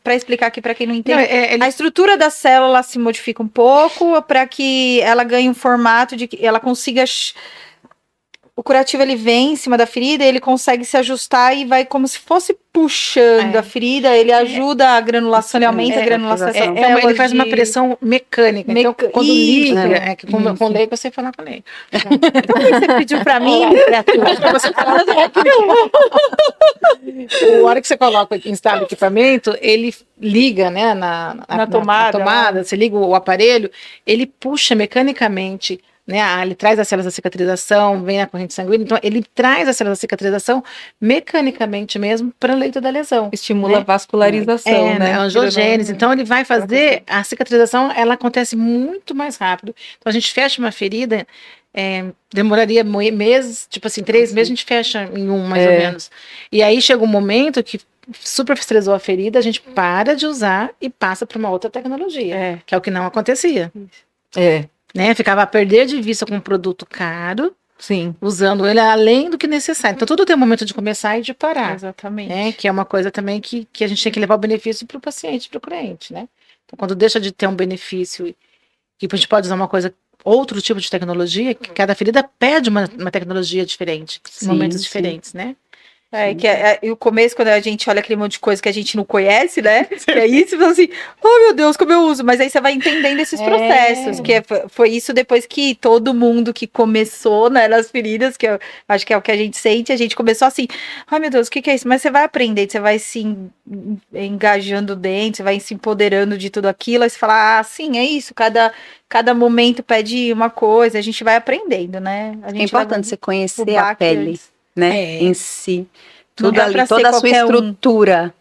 para explicar aqui para quem não entende. A estrutura da célula se modifica um pouco para que ela ganhe um formato de que ela consiga o curativo ele vem em cima da ferida, ele consegue se ajustar e vai como se fosse puxando a ferida, ele ajuda a granulação, ele aumenta a granulação. Ele faz uma pressão mecânica. Então, quando liga, com leigo, você fala com leigo. Então, você pediu pra mim. Você fala a hora que você coloca, instala o equipamento, ele liga, né, na tomada, você liga o aparelho, ele puxa mecanicamente, né, ele traz as células da cicatrização, vem na corrente sanguínea, então ele traz as células da cicatrização mecanicamente mesmo para o leito da lesão. Estimula a vascularização, né? A angiogênese. Então ele vai fazer, a cicatrização, ela acontece muito mais rápido. Então a gente fecha uma ferida, demoraria meses, tipo assim, 3 meses a gente fecha em mais ou menos. E aí chega um momento que superficializou a ferida, a gente para de usar e passa para uma outra tecnologia, que é o que não acontecia. Né? Ficava a perder de vista com um produto caro, usando ele além do que necessário. Então, tudo tem um momento de começar e de parar. Exatamente. Né? Que é uma coisa também que a gente tem que levar o benefício para o paciente, para o cliente. Né? Então, quando deixa de ter um benefício, que a gente pode usar outro tipo de tecnologia, que cada ferida pede uma tecnologia diferente, em momentos diferentes, né? E o começo, quando a gente olha aquele monte de coisa que a gente não conhece, né? Que é isso, você fala assim, oh meu Deus, como eu uso. Mas aí você vai entendendo esses processos, que foi isso depois que todo mundo que começou, né, nas feridas, que eu acho que é o que a gente sente, a gente começou assim, ai meu Deus, o que é isso? Mas você vai aprender, você vai se engajando dentro, você vai se empoderando de tudo aquilo, aí você fala, sim, é isso, cada momento pede uma coisa, a gente vai aprendendo, né? É importante você conhecer a pele. Né, em si, tudo ali, toda a sua estrutura.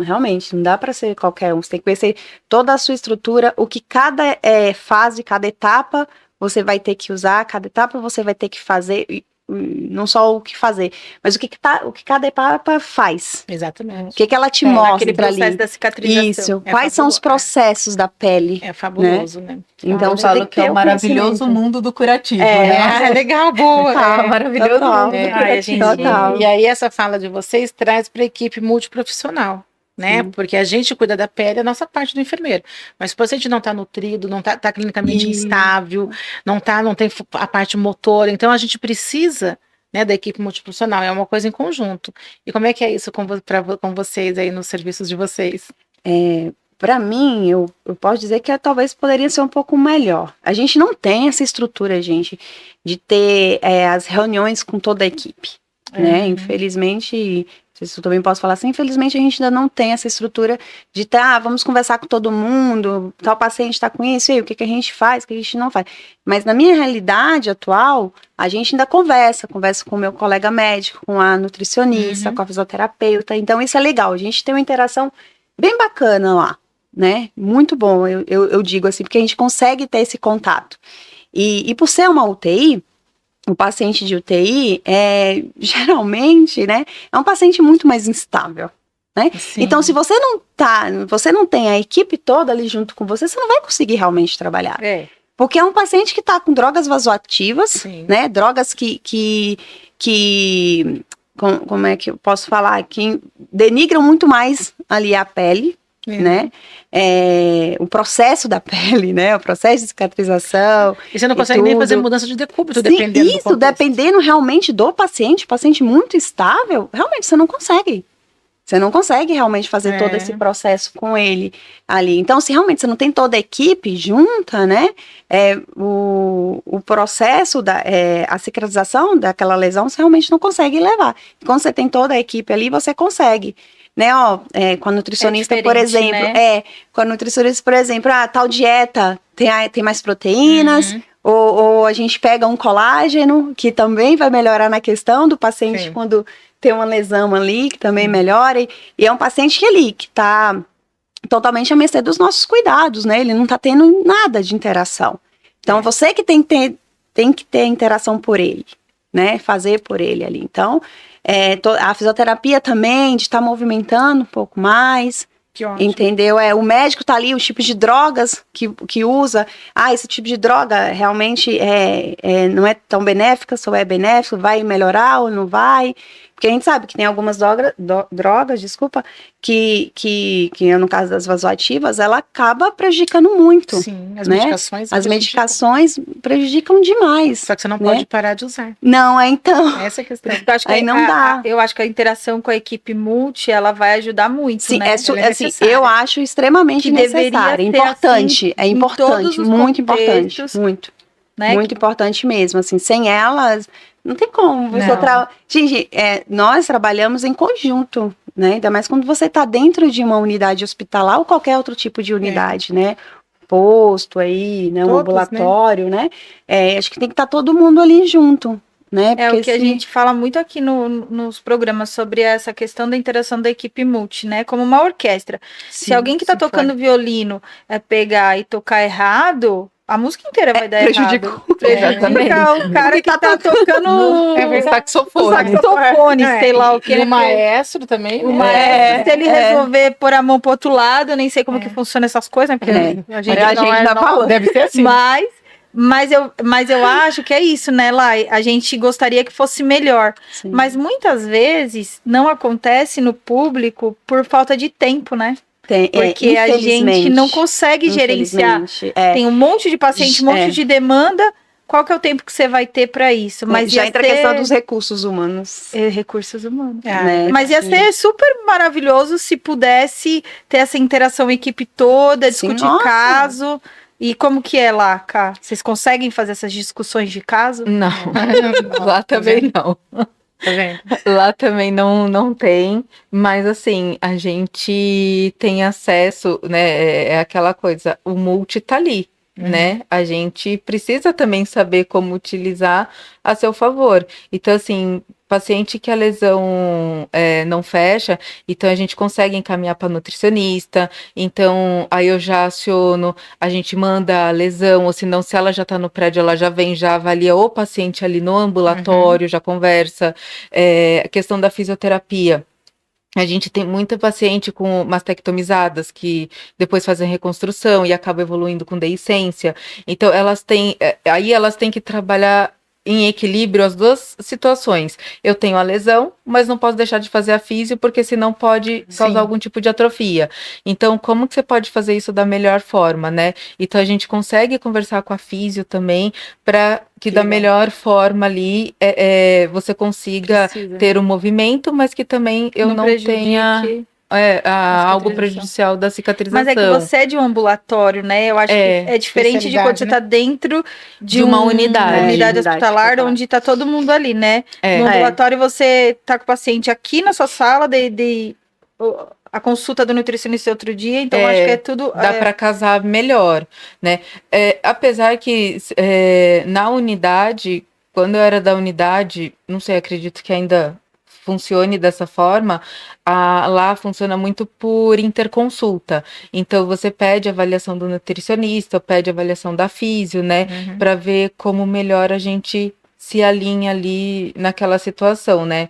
Realmente, não dá para ser qualquer um. Você tem que conhecer toda a sua estrutura, o que cada fase, cada etapa você vai ter que usar, cada etapa você vai ter que fazer, não só o que fazer, mas o que cada etapa faz. Exatamente. O que ela te mostra aquele processo ali. Da cicatrização. Isso. Quais são os processos da pele? É fabuloso, né? Então, eu falo que é o maravilhoso mundo do curativo. É legal, boa. Maravilhoso mundo do curativo. Total. E aí, essa fala de vocês traz para a equipe multiprofissional. Né? Porque a gente cuida da pele, a nossa parte do enfermeiro. Mas se o paciente não está nutrido, não está clinicamente instável, não tem a parte motora, então a gente precisa, né, da equipe multiprofissional, é uma coisa em conjunto. E como é que é isso com vocês aí nos serviços de vocês? Para mim, eu posso dizer que talvez poderia ser um pouco melhor. A gente não tem essa estrutura, gente, de ter as reuniões com toda a equipe, né? Infelizmente, eu também posso falar assim, infelizmente a gente ainda não tem essa estrutura de vamos conversar com todo mundo, tal paciente está com isso, e aí, o que a gente faz, o que a gente não faz. Mas na minha realidade atual, a gente ainda conversa com o meu colega médico, com a nutricionista, com a fisioterapeuta, então isso é legal, a gente tem uma interação bem bacana lá, né? Muito bom, eu digo assim, porque a gente consegue ter esse contato. E por ser uma UTI, o paciente de UTI geralmente, né, é um paciente muito mais instável, né? Então, se você não tem a equipe toda ali junto com você, você não vai conseguir realmente trabalhar. Porque é um paciente que está com drogas vasoativas, né, drogas que como é que eu posso falar, que denigram muito mais ali a pele, né? O processo da pele, né? O processo de cicatrização. E você não consegue nem fazer mudança de decúbito, dependendo do contexto. Dependendo realmente do paciente muito estável, realmente você não consegue. Você não consegue realmente fazer todo esse processo com ele ali. Então, se realmente você não tem toda a equipe junta, né? O processo, a cicatrização daquela lesão, você realmente não consegue levar. Quando você tem toda a equipe ali, você consegue. Né, com a nutricionista, por exemplo, né? Com a nutricionista, por exemplo, tal dieta tem mais proteínas, ou a gente pega um colágeno, que também vai melhorar na questão do paciente quando tem uma lesão ali, que também melhora, e é um paciente que está totalmente à mercê dos nossos cuidados, né, ele não está tendo nada de interação. Então, você que tem que ter interação por ele, né, fazer por ele ali, então... a fisioterapia também, de estar movimentando um pouco mais, entendeu? O médico tá ali, os tipos de drogas que usa, esse tipo de droga realmente não é tão benéfica, ou é benéfico, vai melhorar ou não vai, Porque a gente sabe que tem algumas drogas, desculpa, que no caso das vasoativas, ela acaba prejudicando muito. Sim, as né? medicações. As medicações prejudicam demais. Só que você não né? pode parar de usar. Não, então. Essa é a questão. Eu acho que Aí não dá. eu acho que a interação com a equipe multi, ela vai ajudar muito, Sim, né? assim, necessária. eu acho extremamente Que deveria necessária. ser Importante, assim, é em todos importante, os muito importante. contextos, Muito. né? Muito importante mesmo, assim, sem elas, não tem como você Não. Gente, nós trabalhamos em conjunto, né? Ainda mais quando você está dentro de uma unidade hospitalar ou qualquer outro tipo de unidade, né? Posto aí, né? Um Todos, ambulatório, né? Acho que tem que estar todo mundo ali junto, né? É Porque o que a gente fala muito aqui nos programas sobre essa questão da interação da equipe multi, né? Como uma orquestra. Se alguém que está tocando violino pegar e tocar errado, a música inteira vai dar errado. Prejudica o cara que tá tocando o saxofone. saxofone, sei lá o que. E o maestro também. O maestro, se ele resolver pôr a mão pro outro lado, eu nem sei como que funciona essas coisas, né? Porque a gente a não gente é tá falando. Deve ser assim. Mas eu acho que é isso, né, Lai? A gente gostaria que fosse melhor. Sim. Mas muitas vezes não acontece no público por falta de tempo, né? Porque a gente não consegue gerenciar. Tem um monte de paciente, um monte de demanda. Qual que é o tempo que você vai ter para isso? Mas já entra a questão dos recursos humanos. Recursos humanos. Né? Mas ia ser super maravilhoso se pudesse ter essa interação equipe toda, discutir caso. E como que é lá, Cá? Vocês conseguem fazer essas discussões de caso? Não, lá também não. Tá vendo? Lá também não tem, mas assim, a gente tem acesso, né? É aquela coisa, o multi tá ali, né? A gente precisa também saber como utilizar a seu favor. Então, assim, paciente que a lesão não fecha, então a gente consegue encaminhar para nutricionista, então aí eu já aciono, a gente manda a lesão, ou se não, se ela já está no prédio, ela já vem, já avalia o paciente ali no ambulatório, já conversa, a questão da fisioterapia. A gente tem muita paciente com mastectomizadas que depois fazem reconstrução e acaba evoluindo com deiscência. Então, elas têm que trabalhar em equilíbrio as duas situações. Eu tenho a lesão, mas não posso deixar de fazer a fisio, porque senão pode causar algum tipo de atrofia. Então, como que você pode fazer isso da melhor forma, né? Então, a gente consegue conversar com a fisio também, para que da melhor forma ali você consiga ter o movimento, mas que também eu não tenha algo prejudicial da cicatrização. Mas é que você é de um ambulatório, né? Eu acho que é diferente de quando você está dentro de uma unidade hospitalar, onde está todo mundo ali, né? No ambulatório você está com o paciente aqui na sua sala, a consulta do nutricionista outro dia, então acho que é tudo... Dá para casar melhor, né? Apesar que na unidade, quando eu era da unidade, não sei, acredito que ainda funcione dessa forma, lá funciona muito por interconsulta. Então, você pede avaliação do nutricionista, pede avaliação da fisio, né? Para ver como melhor a gente se alinha ali naquela situação, né?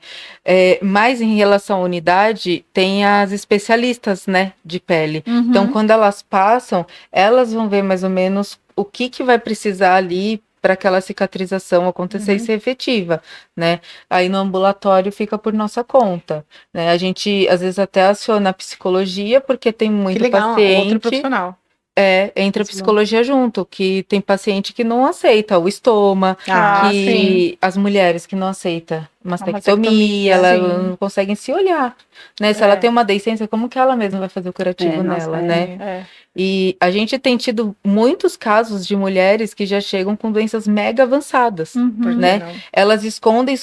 Mas em relação à unidade, tem as especialistas, né, de pele. Então, quando elas passam, elas vão ver mais ou menos o que vai precisar ali para aquela cicatrização acontecer e ser efetiva, né? Aí no ambulatório fica por nossa conta, né? A gente às vezes até aciona a psicologia, porque tem muito paciente. Outro profissional. Entra a psicologia junto, que tem paciente que não aceita o estoma, as mulheres que não aceitam mastectomia, elas não conseguem se olhar, né? Se ela tem uma deiscência, como que ela mesma vai fazer o curativo nela, né? E a gente tem tido muitos casos de mulheres que já chegam com doenças mega avançadas, né? Elas escondem,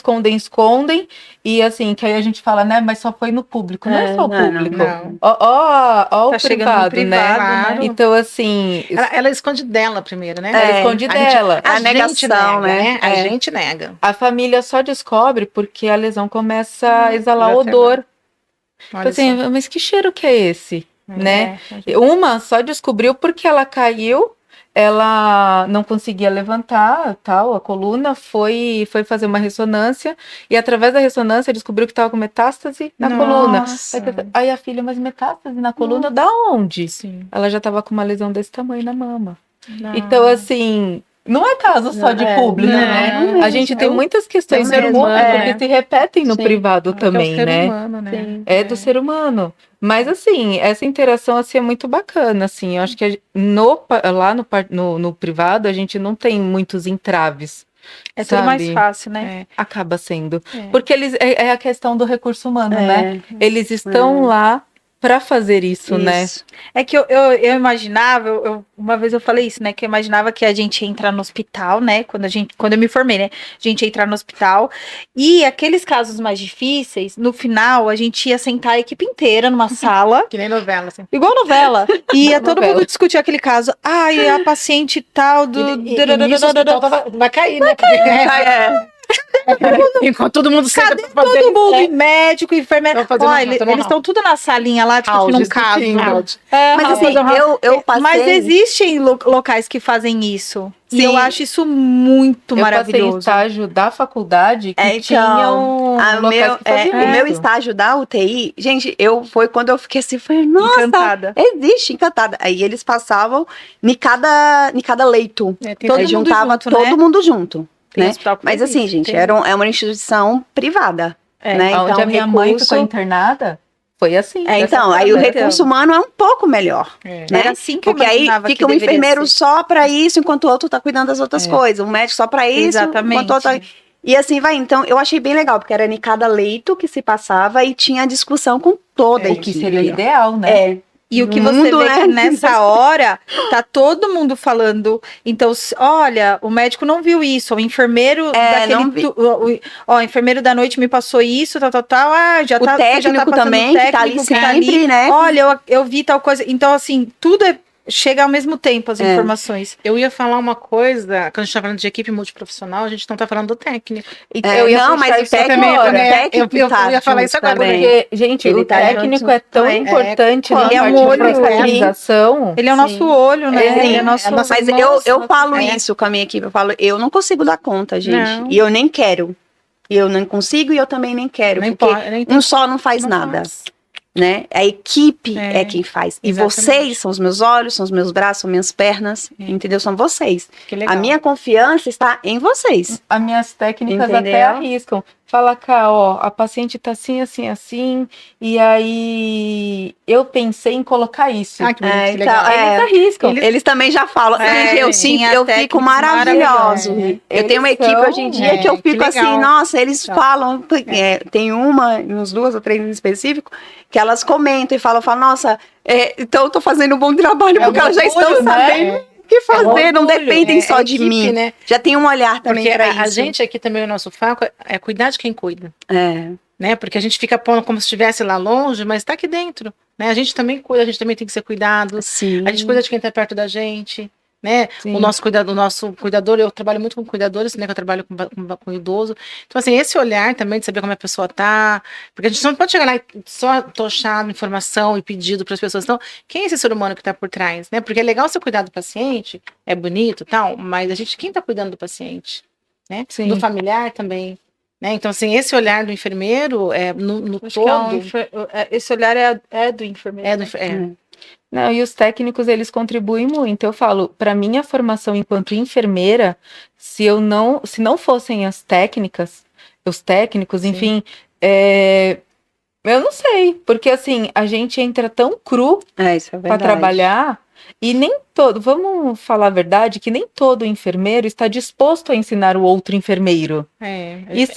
e assim, que aí a gente fala, né? Mas só foi no público, não é só o público. Ó, tá o privado, né? Claro. Então, assim... Ela esconde dela primeiro, né? Ela esconde dela. A negação, né? A gente nega. A família só descobre porque a lesão começa a exalar odor. Então, assim, mas que cheiro que é esse? Né? Uma só descobriu porque ela caiu, ela não conseguia levantar, tal, a coluna, foi fazer uma ressonância, e através da ressonância descobriu que estava com metástase na coluna. Aí a filha, mas metástase na coluna, da onde? Ela já estava com uma lesão desse tamanho na mama. Então, assim, Não é caso só de público, né? não é A gente isso. tem muitas questões é o ser humano, que né? se repetem no Sim. privado É também, o ser né? humano, né? Sim. É do ser humano. Mas, assim, essa interação, assim, é muito bacana, assim. Eu acho que lá no privado, a gente não tem muitos entraves. É tudo mais sabe? fácil, né? Acaba sendo. É. Porque é a questão do recurso humano, né? Eles estão É. lá para fazer isso, né? Isso. É que eu imaginava, uma vez eu falei isso, né? Que eu imaginava que a gente ia entrar no hospital, né? Quando eu me formei, né? A gente ia entrar no hospital. E aqueles casos mais difíceis, no final, a gente ia sentar a equipe inteira numa sala. Que nem novela, assim. Igual novela. E ia todo Novela. mundo discutir aquele caso. Ai, a paciente tal do. E nisso o hospital vai cair, né? Enquanto todo mundo senta Cadê pra fazer todo mundo? isso, Médico, enfermeiro. Tão fazendo- Ó, tão eles estão tudo na salinha lá, discutindo um caso. Mas assim, eu passei... Mas existem locais que fazem isso. E Sim. eu acho isso muito Eu passei maravilhoso. estágio da faculdade que Então, tinham locais que faziam o meu isso. estágio da UTI, gente, foi quando eu fiquei assim, falei, nossa, Encantada. existe, encantada. Aí eles passavam em cada leito. Todo Aí mundo juntava junto, todo né? mundo junto. Tem Né? hospital que Mas faz assim, isso, gente, tem. é uma instituição privada. Né? Onde Então, a minha mãe recurso- ficou internada, foi assim. dessa Então, aí o forma. recurso humano é um pouco melhor. Né? Era assim que Porque eu aí imaginava fica que um deveria enfermeiro ser. só para isso, enquanto o outro tá cuidando das outras coisas. Um médico só para isso, Exatamente. enquanto o outro... E assim vai. Então, eu achei bem legal, porque era em cada leito que se passava e tinha discussão com toda a O que equipe. seria ideal, né? É. E o que No você mundo, vê né? que nessa hora tá todo mundo falando. Então, olha, o médico não viu isso, o enfermeiro não vi. o enfermeiro da noite me passou isso, tal. Já O tá, você já técnico passando também, o que tá ali técnico que tá sempre, né? Olha, eu vi tal coisa. Então, assim, tudo chega ao mesmo tempo as informações. Eu ia falar uma coisa, quando a gente tá falando de equipe multiprofissional, a gente não tá falando do técnico. Eu ia não, puxar mas o isso técnico, agora. Eu ia falar isso agora, Porque, gente, Ele o tá técnico junto é tão também. importante na Ele é um parte olho, de fiscalização. Ele é o nosso olho, né? Sim, Ele é nosso... Mas eu falo isso com a minha equipe, eu falo, eu não consigo dar conta, gente. Não. E eu nem quero. E eu não consigo e eu também nem quero. Nem porque pode, nem tem- um só não faz não nada. faz. Né? A equipe É, é quem faz. E exatamente. vocês são os meus olhos, são os meus braços, são minhas pernas, entendeu? São vocês. Que legal. A minha confiança está em vocês. As minhas técnicas Entendeu? até arriscam. Fala cá, ó, a paciente tá assim, assim, assim, e aí eu pensei em colocar isso. Ah, que bonito, que então, legal. Eles arriscam. Eles também já falam. Gente, eu tinha fico técnicos maravilhoso. maravilhosos. Eu tenho uma Eles equipe são- hoje em dia que eu que fico assim, legal. nossa, eles Tá. falam, tem uns 2 ou 3 em específico, que elas comentam e falam, nossa, então eu tô fazendo um bom trabalho, porque elas já estão sabendo o que fazer, não orgulho, dependem só de equipe, mim. né? Já tem um olhar também Porque para a isso. gente aqui também, o nosso foco é cuidar de quem cuida. É. Né? Porque a gente fica pondo como se estivesse lá longe, mas está aqui dentro. Né? A gente também cuida, a gente também tem que ser cuidado. Sim. A gente cuida de quem está perto da gente. Né? O nosso cuidador, eu trabalho muito com cuidadores, né? Que eu trabalho com idoso. Então, assim, esse olhar também de saber como a pessoa tá, porque a gente não pode chegar lá e só tochar informação e pedido para as pessoas. Então, quem é esse ser humano que está por trás, né? Porque é legal você cuidar do paciente, é bonito, tal, mas quem está cuidando do paciente, né? Sim. Do familiar também. Né? Então, assim, esse olhar do enfermeiro no Acho que todo. esse olhar é do enfermeiro. Não, e os técnicos, eles contribuem muito. Eu falo, para minha formação enquanto enfermeira, se não fossem as técnicas, os técnicos, Sim. enfim, eu não sei, porque assim, a gente entra tão cru Isso é para verdade. trabalhar e nem todo, vamos falar a verdade, que nem todo enfermeiro está disposto a ensinar o outro enfermeiro.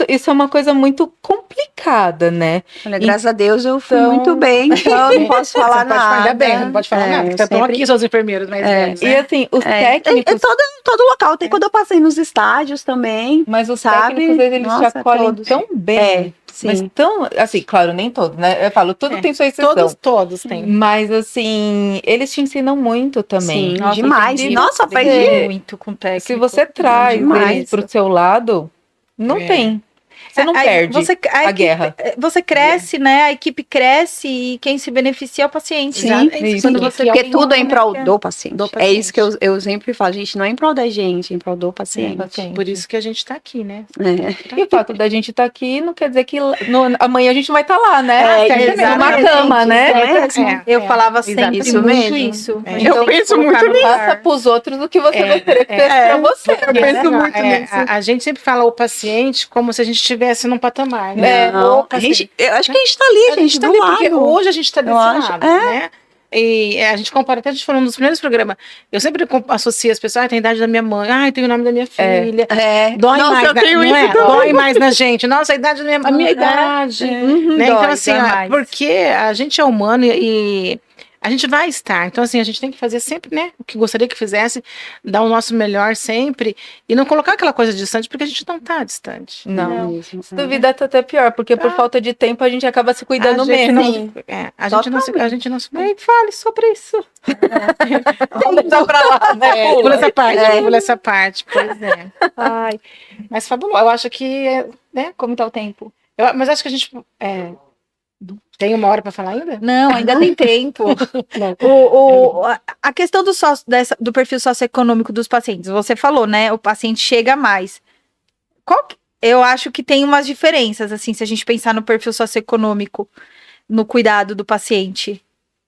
Isso é uma coisa muito complicada, né? Olha, graças a Deus eu fui Então- muito bem, então eu não posso falar Você pode nada. ainda bem, não pode falar nada. eu Porque estão sempre- aqui seus enfermeiros mais velhos, E né? assim, os É, técnicos, todo local, tem quando eu passei nos estádios também, mas os sabe? técnicos, eles Nossa, te acolhem todos. tão bem. Mas sim. tão, assim, claro, nem todos, né? Eu falo, tudo tem sua exceção. Todos têm. Mas, assim, eles te ensinam muito também. Sim, demais. se Nossa, você- aprendi. muito com técnico. Se você traz demais. eles pro seu lado, não É. tem. Você não Aí perde a guerra. Você cresce, né? A equipe cresce e quem se beneficia é o paciente. Sim, isso. quando Que você, é o porque que tudo é em né, prol que é- do paciente. do É isso que paciente. eu sempre falo, gente, não é em prol da gente, é em prol do paciente. paciente. Por isso que a gente tá aqui, né? É. E o fato da gente estar aqui não quer dizer que amanhã a gente vai estar lá, né? Certamente, Numa cama, né? Isso mesmo. Eu falava sempre Isso muito mesmo. isso. É. A gente Eu tem que penso colocar muito no nisso. lugar. Faça pros outros o que você É, gostaria que fizesse pra você. Eu penso Não, muito nisso. a gente sempre fala o paciente como se a gente estivesse num patamar, né? Não, O paciente. eu acho que a gente tá ali, A gente tá do ali porque lado. hoje a gente tá desse acho, lado, né? E a gente compara, até a gente falou nos primeiros programas, eu sempre associo as pessoas, tem a idade da minha mãe, tem o nome da minha filha. É. Dói Nossa, mais, eu tenho não isso é? também. Dói mais na gente. Nossa, a idade da a minha idade. Né? Então, dói, assim, dói ó, mais. porque a gente é humano e a gente vai estar. Então, assim, a gente tem que fazer sempre, né? O que gostaria que fizesse, dar o nosso melhor sempre e não colocar aquela coisa distante, porque a gente não tá distante. Não. Mesmo. Se duvidar, tá até pior, porque por Ah. falta de tempo a gente acaba se cuidando A gente menos. não, a gente não se Nem fale sobre isso. Vamos deixar pra lá, né? pula essa parte, pula essa parte, pois é. Ai, Mas fabuloso, eu acho que, né? como tá o tempo? Mas acho que a gente tem uma hora para falar ainda? Não, ainda tem tempo. A questão do perfil socioeconômico dos pacientes, você falou, né? O paciente chega mais. Eu acho que tem umas diferenças, assim, se a gente pensar no perfil socioeconômico, no cuidado do paciente.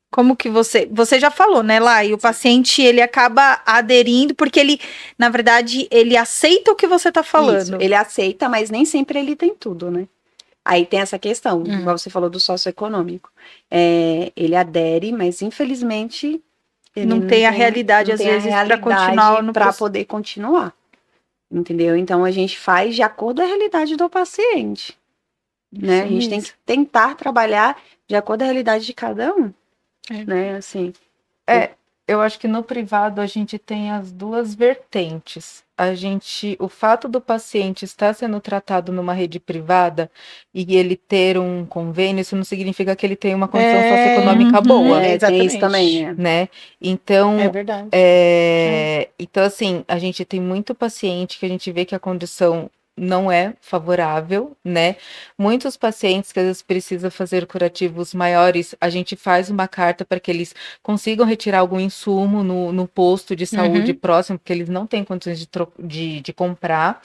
Como que você já falou, né, Lai? O paciente, ele acaba aderindo porque ele, na verdade, ele aceita o que você tá falando. Isso, ele aceita, mas nem sempre ele tem tudo, né? Aí tem essa questão, igual você falou do socioeconômico. Ele adere, mas infelizmente ele Não tem a realidade, não às tem a vezes, para realidade continuar no para processo. poder continuar. Entendeu? Então a gente faz de acordo com a realidade do paciente. Né? A gente tem que tentar trabalhar de acordo com a realidade de cada um. Né? Assim. Eu acho que no privado a gente tem as duas vertentes. O fato do paciente estar sendo tratado numa rede privada e ele ter um convênio, isso não significa que ele tem uma condição socioeconômica boa, Tem exatamente. isso também, né? Então, É verdade. então assim, a gente tem muito paciente que a gente vê que a condição não é favorável, né? Muitos pacientes que às vezes precisam fazer curativos maiores, a gente faz uma carta para que eles consigam retirar algum insumo no posto de saúde próximo, porque eles não têm condições de comprar.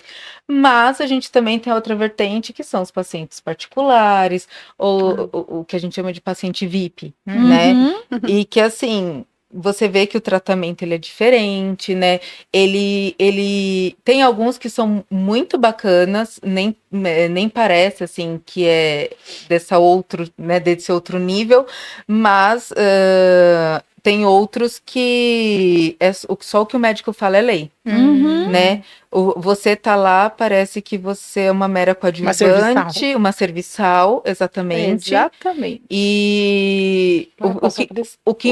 Mas a gente também tem a outra vertente, que são os pacientes particulares, ou o que a gente chama de paciente VIP, né? E que assim, você vê que o tratamento ele é diferente, né? Ele tem alguns que são muito bacanas, nem parece assim que é desse outro nível, mas tem outros que só o que o médico fala é lei, né? Você tá lá, parece que você é uma mera coadjuvante, uma serviçal, exatamente. Exatamente. E o que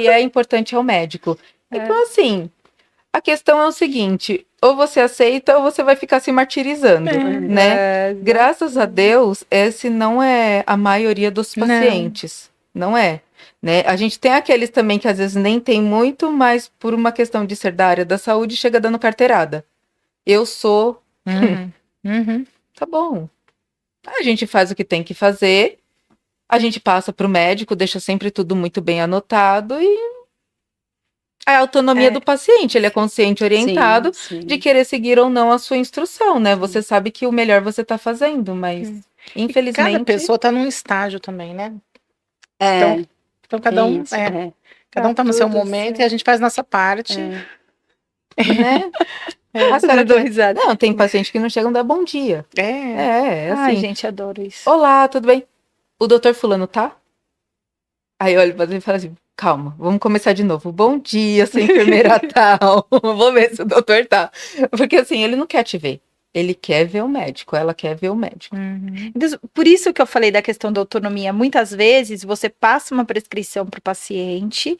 é importante é o médico. Então, assim, a questão é o seguinte: ou você aceita ou você vai ficar se martirizando, né? Graças a Deus, esse não é a maioria dos pacientes, não é. Né? A gente tem aqueles também que às vezes nem tem muito, mas por uma questão de ser da área da saúde, chega dando carteirada. Eu sou. Tá bom. A gente faz o que tem que fazer, a gente passa para o médico, deixa sempre tudo muito bem anotado e a autonomia do paciente, ele é consciente, orientado de querer seguir ou não a sua instrução, né? Você sabe que o melhor você está fazendo, mas infelizmente... Cada pessoa está num estágio também, né? Então cada um cada um tá no seu momento e a gente faz nossa parte. Né? A senhora deu risada. Não, tem paciente que não chegam a dar bom dia. Assim. Ai, gente, adoro isso. Olá, tudo bem? O doutor fulano tá? Aí olha pra ele e fala assim, calma, vamos começar de novo. Bom dia, sua enfermeira tal. Vou ver se o doutor tá. Porque assim, ele não quer te ver. Ele quer ver o médico, ela quer ver o médico. Então, por isso que eu falei da questão da autonomia. Muitas vezes você passa uma prescrição para o paciente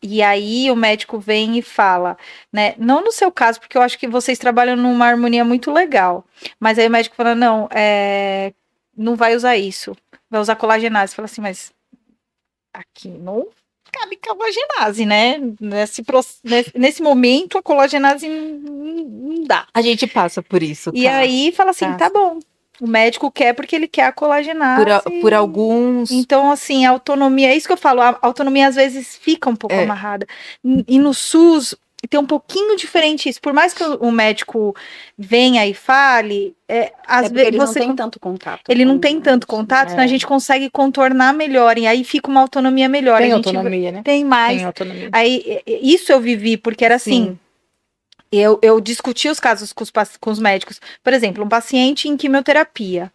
e aí o médico vem e fala, né? Não no seu caso, porque eu acho que vocês trabalham numa harmonia muito legal. Mas aí o médico fala, não, não vai usar isso. Vai usar colagenase. Fala assim, mas aqui não cabe colagenase, né? Nesse momento, a colagenase não dá. A gente passa por isso, E tá? aí fala assim, tá bom. O médico quer porque ele quer a colagenase. Por alguns... Então, assim, a autonomia, é isso que eu falo, a autonomia às vezes fica um pouco É. amarrada. E no SUS tem um pouquinho diferente isso. Por mais que o médico venha e fale, às porque vezes eles não você têm tanto contato. ele não com tem os tanto contato, então a gente consegue contornar melhor, e aí fica uma autonomia melhor. Tem a gente autonomia, né? tem mais. Tem autonomia. Aí, isso eu vivi, porque era Sim. assim, eu discuti os casos com os médicos. Por exemplo, um paciente em quimioterapia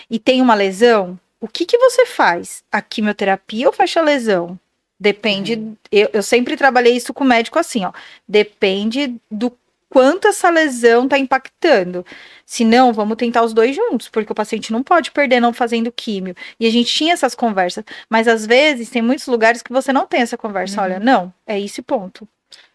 e tem uma lesão, o que você faz? A quimioterapia ou fecha a lesão? Depende, eu sempre trabalhei isso com o médico assim, ó, depende do quanto essa lesão tá impactando. Se não, vamos tentar os dois juntos, porque o paciente não pode perder não fazendo químio. E a gente tinha essas conversas, mas às vezes tem muitos lugares que você não tem essa conversa. Olha, não, é esse ponto.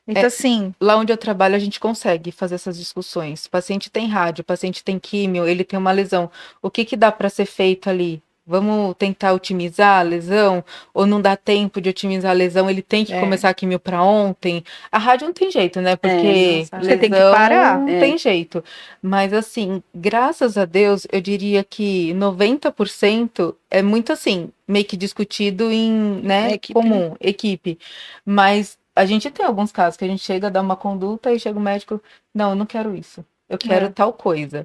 Então, assim, Lá onde eu trabalho, a gente consegue fazer essas discussões. O paciente tem rádio, o paciente tem químio, ele tem uma lesão. O que dá para ser feito ali? Vamos tentar otimizar a lesão? Ou não dá tempo de otimizar a lesão? Ele tem que começar a químio para ontem? A rádio não tem jeito, né? Porque nossa, você tem que parar. não tem jeito. Mas, assim, graças a Deus, eu diria que 90% é muito assim, meio que discutido em, né, Equipe, comum, equipe. Mas a gente tem alguns casos que a gente chega a dar uma conduta e chega o médico, não, eu não quero isso. Eu quero tal coisa.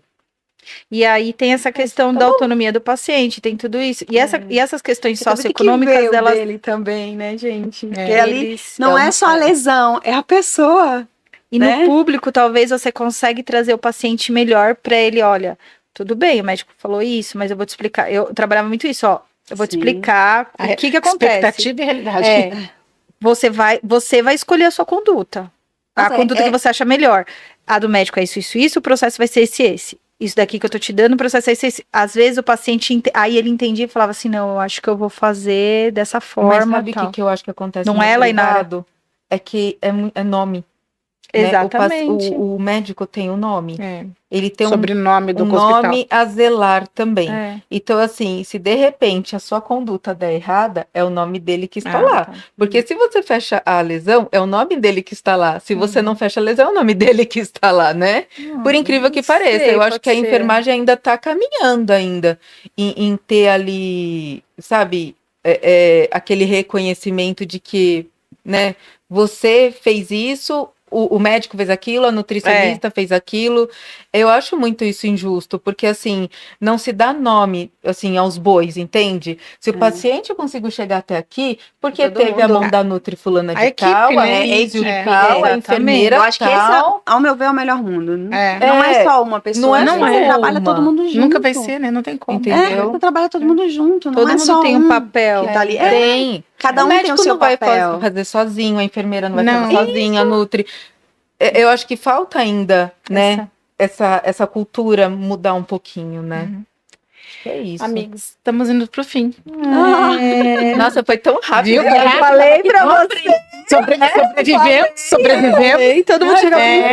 E aí tem essa questão da autonomia do paciente, tem tudo isso. E, e essas questões socioeconômicas, elas... dele também, né, gente? Porque É, ali eles... não é só a lesão, é a pessoa. E né? no público, talvez você consegue trazer o paciente melhor para ele, olha, tudo bem, o médico falou isso, mas eu vou te explicar. Eu trabalhava muito isso, ó. Eu vou te explicar o que acontece. Expectativa e realidade. Você vai escolher a sua conduta. A conduta que você acha melhor. A do médico é isso, o processo vai ser esse. Isso daqui que eu tô te dando, o processo é esse. Às vezes o paciente, aí ele entendia e falava assim, não, eu acho que eu vou fazer dessa forma. Mas sabe o que eu acho que acontece Não no é, Lainara? privado? É que é nome. Exatamente. Né? O médico tem um nome. Ele tem sobrenome do um hospital. nome a zelar também. É. Então, assim, se de repente a sua conduta der errada, é o nome dele que está lá. Tá. Porque se você fecha a lesão, é o nome dele que está lá. Se você não fecha a lesão, é o nome dele que está lá, né? Por incrível que pareça, eu acho que a enfermagem ainda está caminhando ainda em ter ali, sabe, aquele reconhecimento de que, né, você fez isso, o médico fez aquilo, a nutricionista fez aquilo. Eu acho muito isso injusto, porque, assim, não se dá nome, assim, aos bois, entende? Se o paciente conseguiu chegar até aqui, porque teve a mão da Nutri fulana de tal, a Físio de tal, a enfermeira Eu acho que esse, ao meu ver, é o melhor mundo. Não é só uma pessoa. Não é você trabalha todo mundo junto. Nunca vai ser, né? Não tem como. Entendeu? Você trabalha todo mundo junto. Todo não é mundo só tem um papel. que tá ali. Tem. Cada um o médico tem o seu não vai papel. fazer sozinho, a enfermeira não vai Não. fazer sozinha, a Nutri. Eu acho que falta ainda, né, essa cultura mudar um pouquinho, né? É isso. Amigos, estamos indo pro fim. Nossa, foi tão rápido. Viu? Eu falei pra você. Sobrevivemos. Todo mundo chega pra mim.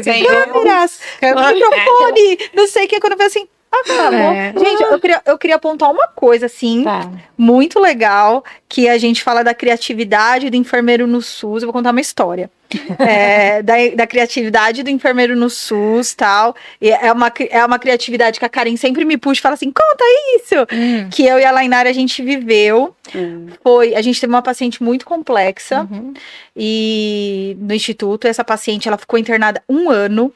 Câmeras, microfone, não sei o que. Quando eu falei assim, acabou. Gente, eu queria apontar uma coisa, assim, muito legal, que a gente fala da criatividade do enfermeiro no SUS. Eu vou contar uma história. Da criatividade do enfermeiro no SUS, tal. E é uma criatividade que a Karen sempre me puxa e fala assim, conta isso! Que eu e a Lainara, a gente viveu. A gente teve uma paciente muito complexa e no instituto, essa paciente, ela ficou internada 1 ano.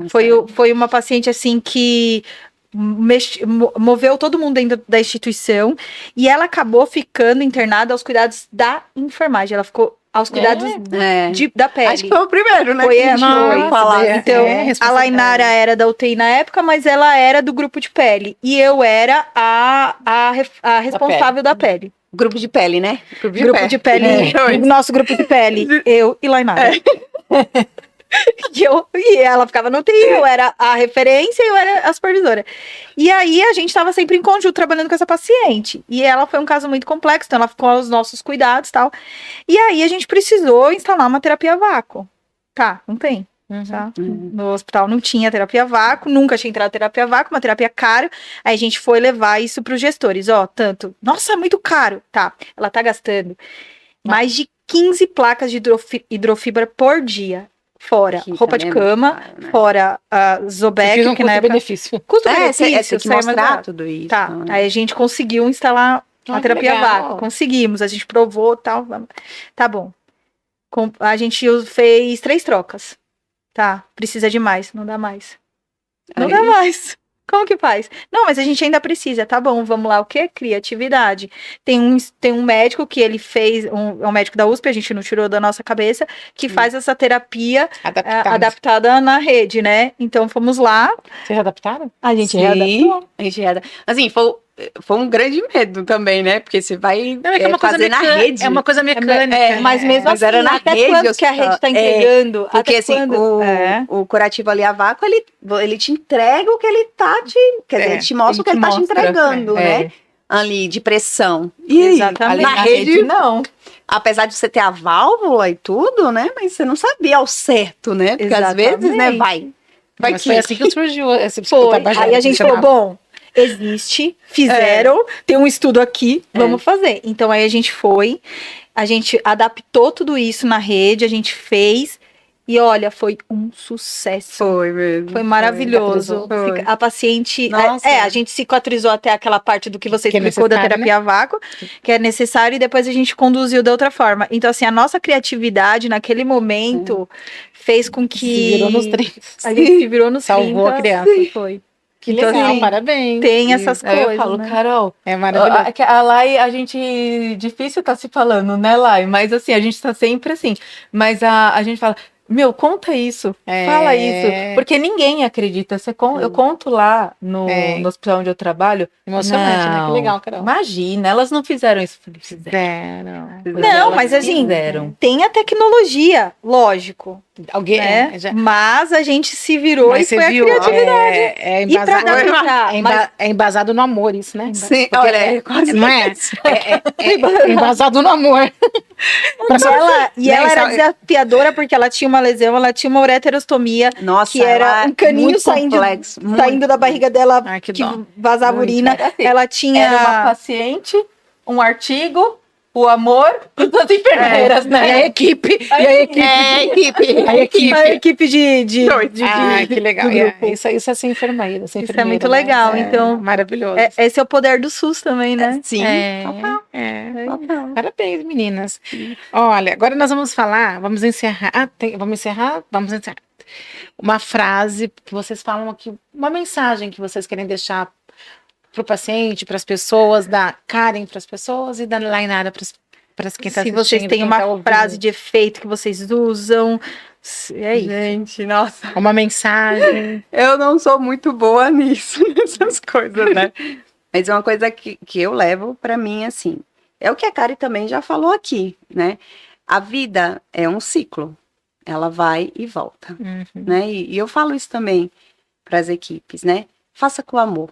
Foi uma paciente, assim, que moveu todo mundo dentro da instituição, e ela acabou ficando internada aos cuidados da enfermagem. Ela ficou aos cuidados da pele. Acho que foi o primeiro, né? Foi que a gente foi falar. Então, a Lainara era da UTI na época, mas ela era do grupo de pele. E eu era a responsável da pele. Grupo de pele, né? Grupo de pele. Nosso grupo de pele. Eu e Lainara. E ela ficava no UTI, eu era a referência e eu era a supervisora. E aí a gente estava sempre em conjunto trabalhando com essa paciente. E ela foi um caso muito complexo, então ela ficou aos nossos cuidados e tal. E aí a gente precisou instalar uma terapia a vácuo. Tá, não tem. Tá? No hospital não tinha terapia a vácuo, nunca tinha entrado terapia a vácuo, uma terapia cara. Aí a gente foi levar isso para os gestores. Tanto. Nossa, é muito caro. Tá, ela tá gastando mais de 15 placas de hidrofibra por dia. fora Que roupa de também é muito cama, caro, né? fora a Você Zobec, fez um que na época... custo-benefício. Custo-benefício, Você tem que sai mais mostrar barato. tudo isso. Tá, né? aí a gente conseguiu instalar a Ah, que terapia legal. vácuo, conseguimos, a gente provou e tal, tá bom. A gente fez 3 trocas, tá, precisa de mais, não dá mais. Não Aí- dá mais. Como que faz? Não, mas a gente ainda precisa, tá bom, vamos lá, o que? Criatividade. Tem um médico que ele fez, é um médico da USP, a gente não tirou da nossa cabeça, que faz essa terapia adaptada na rede, né? Então fomos lá, Vocês adaptaram? a gente Sim, readaptou. a gente readaptou. Assim, foi um grande medo também, né? Porque você vai Não, é que é uma coisa fazer na rede. É uma coisa mecânica. Mas mesmo Mas assim, era na até rede, quando que a rede tá é, entregando? Porque Até assim, quando? o curativo ali a vácuo, ele te entrega o que ele tá te. Quer dizer, ele te mostra o que ele tá te entregando, né? Ali, de pressão. E aí, Exatamente. na rede, não. apesar de você ter a válvula e tudo, né? Mas você não sabia ao certo, né? Porque às vezes, né, Exatamente. vai Mas que. foi assim que surgiu esse Foi. Aí a gente falou, bom, existe, fizeram, tem um estudo aqui, vamos fazer. Então aí a gente foi, a gente adaptou tudo isso na rede, a gente fez, e olha, foi um sucesso. Foi mesmo. Foi maravilhoso. Foi. A paciente. Nossa. A gente cicatrizou até aquela parte do que você Que é explicou da necessário, terapia a vácuo, que é necessário, e depois a gente conduziu da outra forma. Então, assim, a nossa criatividade naquele momento fez com que. Se virou nos 30. A gente se virou nos Salvou 30. a criança. Foi. Que Então, legal, assim, parabéns. Tem essas Aí coisas. eu falo, né? Carol, É maravilhoso. a Lai, a gente, difícil tá se falando, né, Lai? Mas assim, a gente tá sempre assim. Mas a gente fala, meu, conta isso, fala isso. Porque ninguém acredita. Eu conto lá no hospital onde eu trabalho. Emocionante, né? Que Não, legal, Carol. Imagina, elas não fizeram isso. Fizeram. Não, mas assim, tem a tecnologia, lógico. Alguém né? já... Mas a gente se virou Mas e foi você viu, a criatividade. é E pra adaptar. é embasado no amor, isso, né? Sim, Porque olha, quase não é? É embasado no amor. E ela era desafiadora porque ela tinha uma lesão, ela tinha uma ureterostomia, Nossa, que era um caninho muito saindo, complexo, muito saindo da barriga dela, Ai, que que dó. vazava urina. Era assim, Ela tinha. Era uma paciente, um artigo, o amor e duas enfermeiras, né? E a equipe. A equipe de Que legal. do grupo. Isso é ser enfermeira. Isso é muito legal. Então, maravilhoso. esse é o poder do SUS também, né? Sim. Parabéns, meninas. Olha, agora nós vamos falar, vamos encerrar. Vamos encerrar. Uma frase que vocês falam aqui, uma mensagem que vocês querem deixar para o paciente, para as pessoas, da Karen para as pessoas e da Lainara para quem está Se assistindo. vocês têm uma frase de efeito que vocês usam, é isso. Gente, nossa. Uma mensagem. Eu não sou muito boa nisso, nessas coisas, né? Mas é uma coisa que eu levo pra mim, assim. É o que a Kari também já falou aqui, né? A vida é um ciclo. Ela vai e volta, né? E eu falo isso também para as equipes, né? Faça com amor,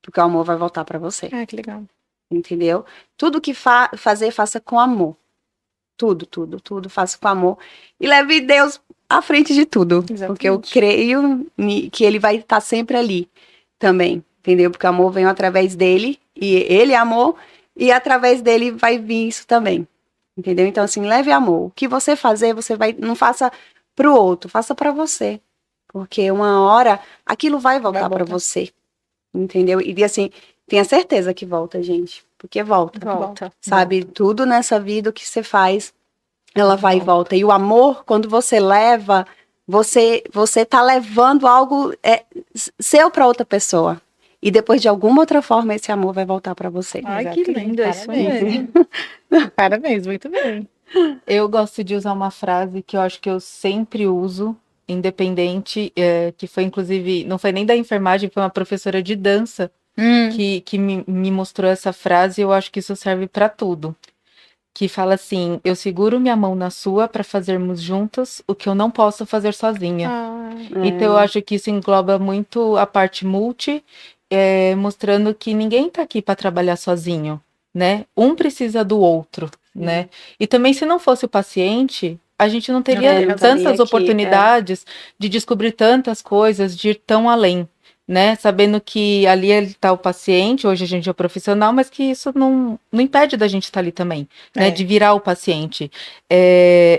porque o amor vai voltar para você. Que legal. Entendeu? Tudo que fazer, faça com amor. Tudo, faça com amor. E leve Deus à frente de tudo. Exatamente. Porque eu creio que ele vai estar sempre ali também. Entendeu? Porque o amor vem através dele. E ele é amor. E através dele vai vir isso também. Entendeu? Então, assim, leve amor. O que você fazer, não faça pro outro. Faça para você. Porque uma hora, aquilo vai voltar para você. Entendeu? E assim... Tenha certeza que volta, gente. Porque volta. Sabe? Tudo nessa vida que você faz, ela vai e volta. E o amor, quando você leva, você tá levando algo seu para outra pessoa. E depois, de alguma outra forma, esse amor vai voltar para você. Ai, que lindo. Parabéns, muito bem. Eu gosto de usar uma frase que eu acho que eu sempre uso, independente, que foi inclusive, não foi nem da enfermagem, foi uma professora de dança, que me mostrou essa frase, e eu acho que isso serve para tudo. Que fala assim: eu seguro minha mão na sua para fazermos juntas o que eu não posso fazer sozinha. Então eu acho que isso engloba muito a parte multi, mostrando que ninguém está aqui para trabalhar sozinho, né? Um precisa do outro, né? E também, se não fosse o paciente, a gente não teria tantas oportunidades de descobrir tantas coisas, de ir tão além. né? Sabendo que ali está o paciente, hoje a gente é profissional, mas que isso não impede da gente estar ali também, né? De virar o paciente.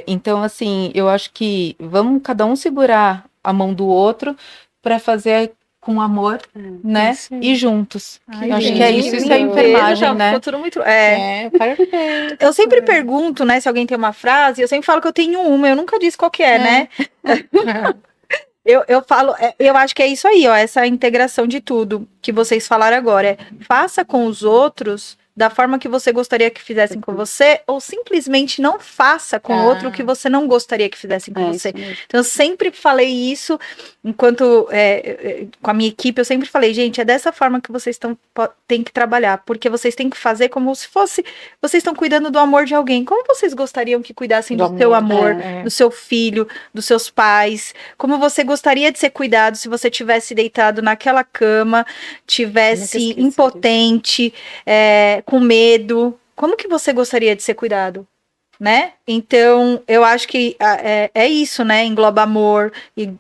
Então, assim, eu acho que vamos cada um segurar a mão do outro para fazer com amor, né? E juntos. Ai, Eu acho gente, que é isso é a Beleza, enfermagem, né? ficou tudo muito... Perfeito. Eu sempre pergunto, né, se alguém tem uma frase, eu sempre falo que eu tenho uma, eu nunca disse qual que é, né? Eu falo, eu acho que é isso aí, ó, essa integração de tudo que vocês falaram agora. Faça com os outros da forma que você gostaria que fizessem com você, ou simplesmente não faça com o outro o que você não gostaria que fizessem com você. Então, eu sempre falei isso, enquanto com a minha equipe, eu sempre falei, gente, é dessa forma que vocês têm que trabalhar, porque vocês têm que fazer como se fosse, vocês estão cuidando do amor de alguém. Como vocês gostariam que cuidassem do seu amor, do seu filho, dos seus pais? Como você gostaria de ser cuidado se você tivesse deitado naquela cama, tivesse impotente, com medo? Como que você gostaria de ser cuidado? Né? Então, eu acho que é isso, né? Engloba amor,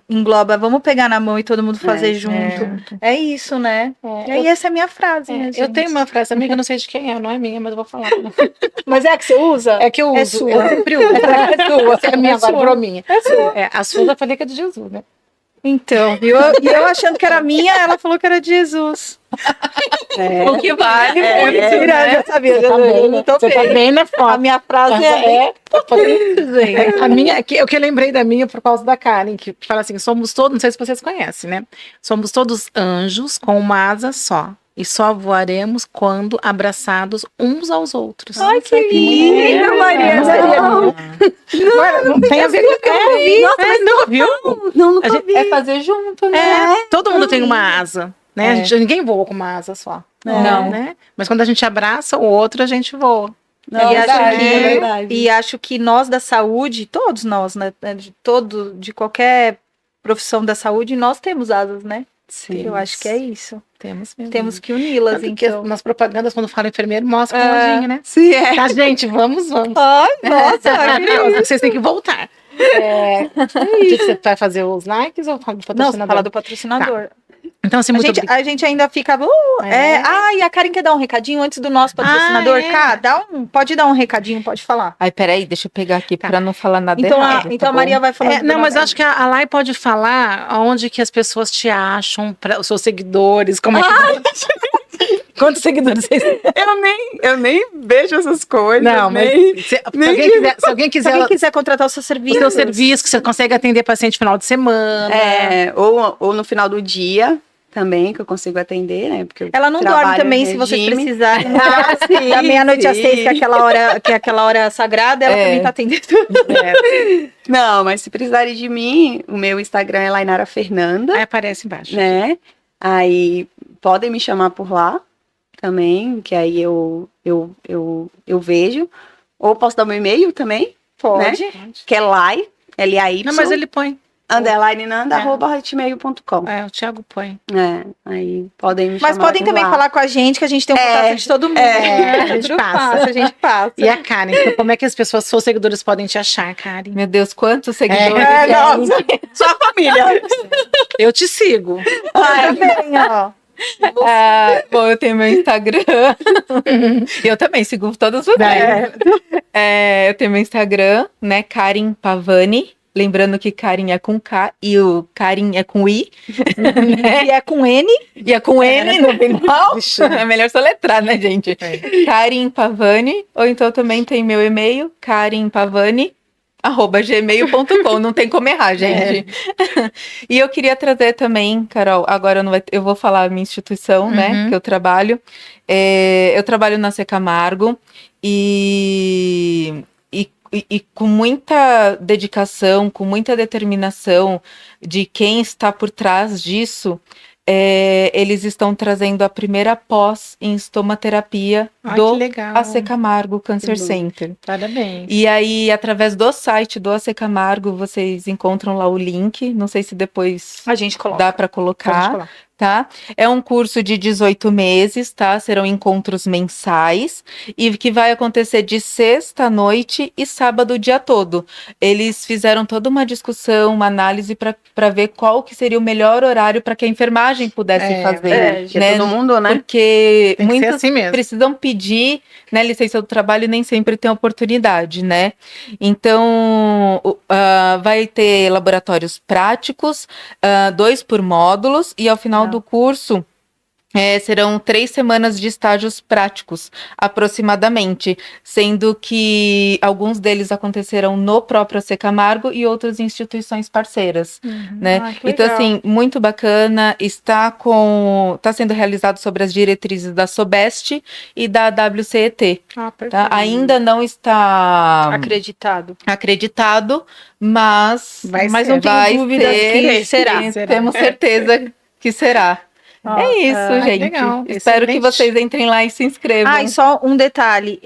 engloba vamos pegar na mão e todo mundo fazer junto. É isso, né? E aí, essa é a minha frase, né, eu tenho uma frase, amiga, eu não sei de quem não é minha, mas eu vou falar. Mas é a que você usa? É que eu uso. É sua. Eu sempre uso. É sua. É minha, agora virou minha. É sua. A sua eu falei que é de Jesus, né? Então, e eu achando que era minha, ela falou que era de Jesus. O que vale Eu sabia, Você tá bem na foto. A minha frase A minha, o que eu lembrei da minha por causa da Karen, que fala assim, somos todos, não sei se vocês conhecem, né? Somos todos anjos com uma asa só. E só voaremos quando abraçados uns aos outros. Ai, que lindo, Maria. Não tem a ver com o que eu não viu? Não vi. É fazer junto, né? Todo mundo tem uma asa, né? Ninguém voa com uma asa só. Não. Né? Mas quando a gente abraça o outro, a gente voa. E acho que nós da saúde, todos nós, né? De qualquer profissão da saúde, nós temos asas, né? Sim. Eu acho que é isso. Temos mesmo. Temos que uni-las, então. Nas propagandas, quando fala enfermeiro, mostra com lojinha, né? Sim, Tá, gente, vamos. Ai, nossa, vocês têm que voltar. O que você vai fazer, os likes ou fala do patrocinador? Não, fala do patrocinador. Tá. Então, assim, a gente ainda fica. E a Karen quer dar um recadinho antes do nosso patrocinador. Pode dar um recadinho, pode falar. Ai, peraí, deixa eu pegar aqui pra não falar nada então, errado. Então a Maria vai falar. Não, mas acho que a Lai pode falar onde que as pessoas te acham, os seus seguidores, como é que... Quantos seguidores vocês têm? Eu nem vejo essas coisas. Não, mas se alguém quiser contratar o seu serviço. O seu serviço, que você consegue atender paciente no final de semana. Ou no final do dia também, que eu consigo atender, né? Porque ela não dorme também, se vocês precisarem. Da meia-noite às 6, que é aquela hora sagrada, ela também tá atendendo. Não, mas se precisarem de mim, o meu Instagram é Lainara Fernanda. Aí aparece embaixo. Né? Aí podem me chamar por lá também, que aí eu vejo. Ou posso dar meu e-mail também. Pode. Né? Que é Lai, L-A-Y. Não, mas ele põe. _nanda@hotmail.com. O Thiago põe. Aí podem me chamar. Mas podem também falar com a gente, que a gente tem um contato de todo mundo. A gente passa. E a Karen, então, como é que as pessoas, seus seguidores, podem te achar, Karen? Meu Deus, quantos seguidores? Nossa, só a família. Eu te sigo. Também, ó. Bom, eu tenho meu Instagram. Eu também sigo todas vocês. Eu tenho meu Instagram, né? Karen Pavani. Lembrando que Karen é com K e o Karen é com I. Né? E é com N. E é com N no final. É melhor soletrar, né, gente? Karen Pavani. Ou então também tem meu e-mail, karenpavani@gmail.com. Não tem como errar, gente. E eu queria trazer também, Carol, agora eu vou falar a minha instituição, né, que eu trabalho. Eu trabalho na Secamargo e com muita dedicação, com muita determinação de quem está por trás disso, eles estão trazendo a primeira pós em estomaterapia do AC Camargo Cancer Center. Parabéns. E aí, através do site do AC Camargo, vocês encontram lá o link. Não sei se depois a gente dá para colocar. tá? É um curso de 18 meses, tá? Serão encontros mensais e que vai acontecer de sexta à noite e sábado o dia todo. Eles fizeram toda uma discussão, uma análise para ver qual que seria o melhor horário para que a enfermagem pudesse fazer, Que né? todo mundo, né? Porque Tem que ser muitos assim mesmo. precisam pedir, né, licença do trabalho e nem sempre tem oportunidade, né? Então, vai ter laboratórios práticos, 2 por módulos, e ao final do curso serão 3 semanas de estágios práticos, aproximadamente, sendo que alguns deles acontecerão no próprio AC Camargo e outras instituições parceiras, né? Ah, que Então, legal. assim, muito bacana, está sendo realizado sobre as diretrizes da SOBEST e da WCET, Ah, perfeito. tá? Ainda não está Acreditado. mas Mas não tenho vai dúvidas que será. Temos certeza que será. É isso, gente. legal. Espero que Excelente. vocês entrem lá e se inscrevam. Ah, e só um detalhe,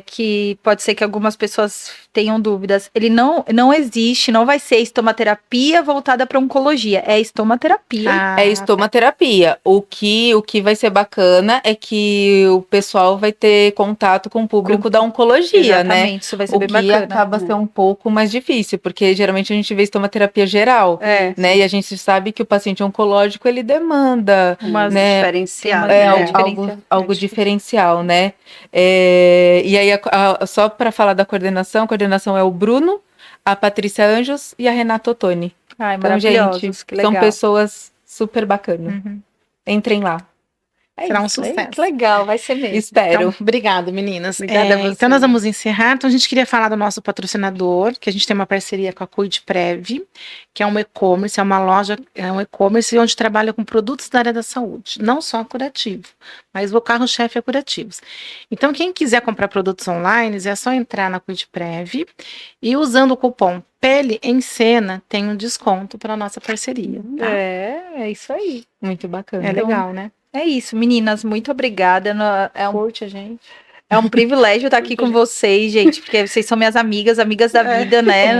que pode ser que algumas pessoas tenham dúvidas. Ele não existe, não vai ser estomaterapia voltada para oncologia, é estomaterapia. É estomaterapia. O que vai ser bacana é que o pessoal vai ter contato com o público da oncologia, né? Exatamente, isso vai ser O bem que bacana. acaba sendo um pouco mais difícil, porque geralmente a gente vê estomaterapia geral, né? E a gente sabe que o paciente oncológico, ele demanda Umas né, diferenciadas. algo diferencial, né? E aí, só para falar da coordenação, a coordenação é o Bruno, a Patrícia Anjos e a Renata Ottoni. Ai, Então, maravilhosos, gente, que legal. são pessoas super bacanas. Uhum. Entrem lá. Será um isso, sucesso. Que legal, vai ser mesmo. Espero. Então, obrigado, meninas. Obrigada a você. Então, nós vamos encerrar. Então, a gente queria falar do nosso patrocinador, que a gente tem uma parceria com a CuidePrev, que é um e-commerce, é uma loja, é um e-commerce onde trabalha com produtos da área da saúde, não só curativo, mas o carro-chefe é curativos. Então, quem quiser comprar produtos online, é só entrar na CuidePrev e usando o cupom Pele em Cena, tem um desconto para a nossa parceria. Tá? É isso aí. Muito bacana. É legal, né? É isso, meninas, muito obrigada. Curte a gente. É um privilégio estar aqui com vocês, gente, porque vocês são minhas amigas da vida, né?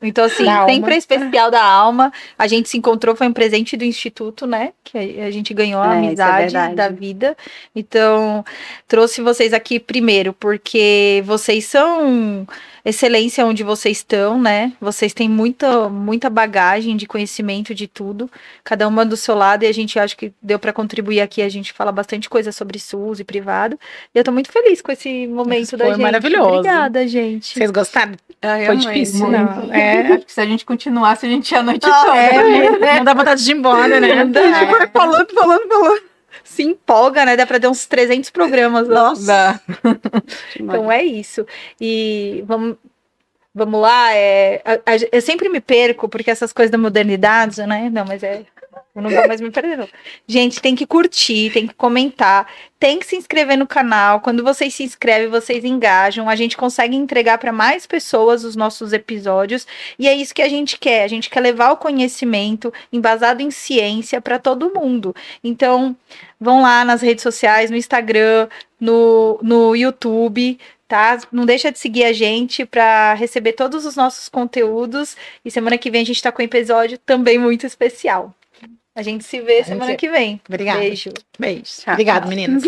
Então, assim, Da alma. sempre é especial da alma. A gente se encontrou, foi um presente do Instituto, né? Que a gente ganhou a Isso é amizade verdade. da vida. Então, trouxe vocês aqui primeiro, porque vocês são excelência onde vocês estão, né? Vocês têm muita bagagem de conhecimento de tudo, cada uma do seu lado, e a gente acha que deu para contribuir aqui. A gente fala bastante coisa sobre SUS e privado. E eu tô muito feliz com esse momento da Foi gente. maravilhoso. Obrigada, gente. Vocês gostaram? Ai, Foi amei. difícil, Muito. não? É. Acho que se a gente continuasse, a gente ia a noite toda. Não dá vontade de ir embora, né? Falando. Se empolga, né? Dá pra ter uns 300 programas. Dá. Então é isso. E vamos lá. Eu sempre me perco, porque essas coisas da modernidade, né? Não, mas eu não vou mais me perder, não. Gente, tem que curtir, tem que comentar, tem que se inscrever no canal. Quando vocês se inscrevem, vocês engajam. A gente consegue entregar para mais pessoas os nossos episódios. E é isso que a gente quer. A gente quer levar o conhecimento embasado em ciência para todo mundo. Então, vão lá nas redes sociais, no Instagram, no YouTube, tá? Não deixa de seguir a gente para receber todos os nossos conteúdos. E semana que vem a gente tá com um episódio também muito especial. A gente se vê semana que vem. Obrigada. Beijo. Beijo. Tchau, Obrigada, tchau. meninas.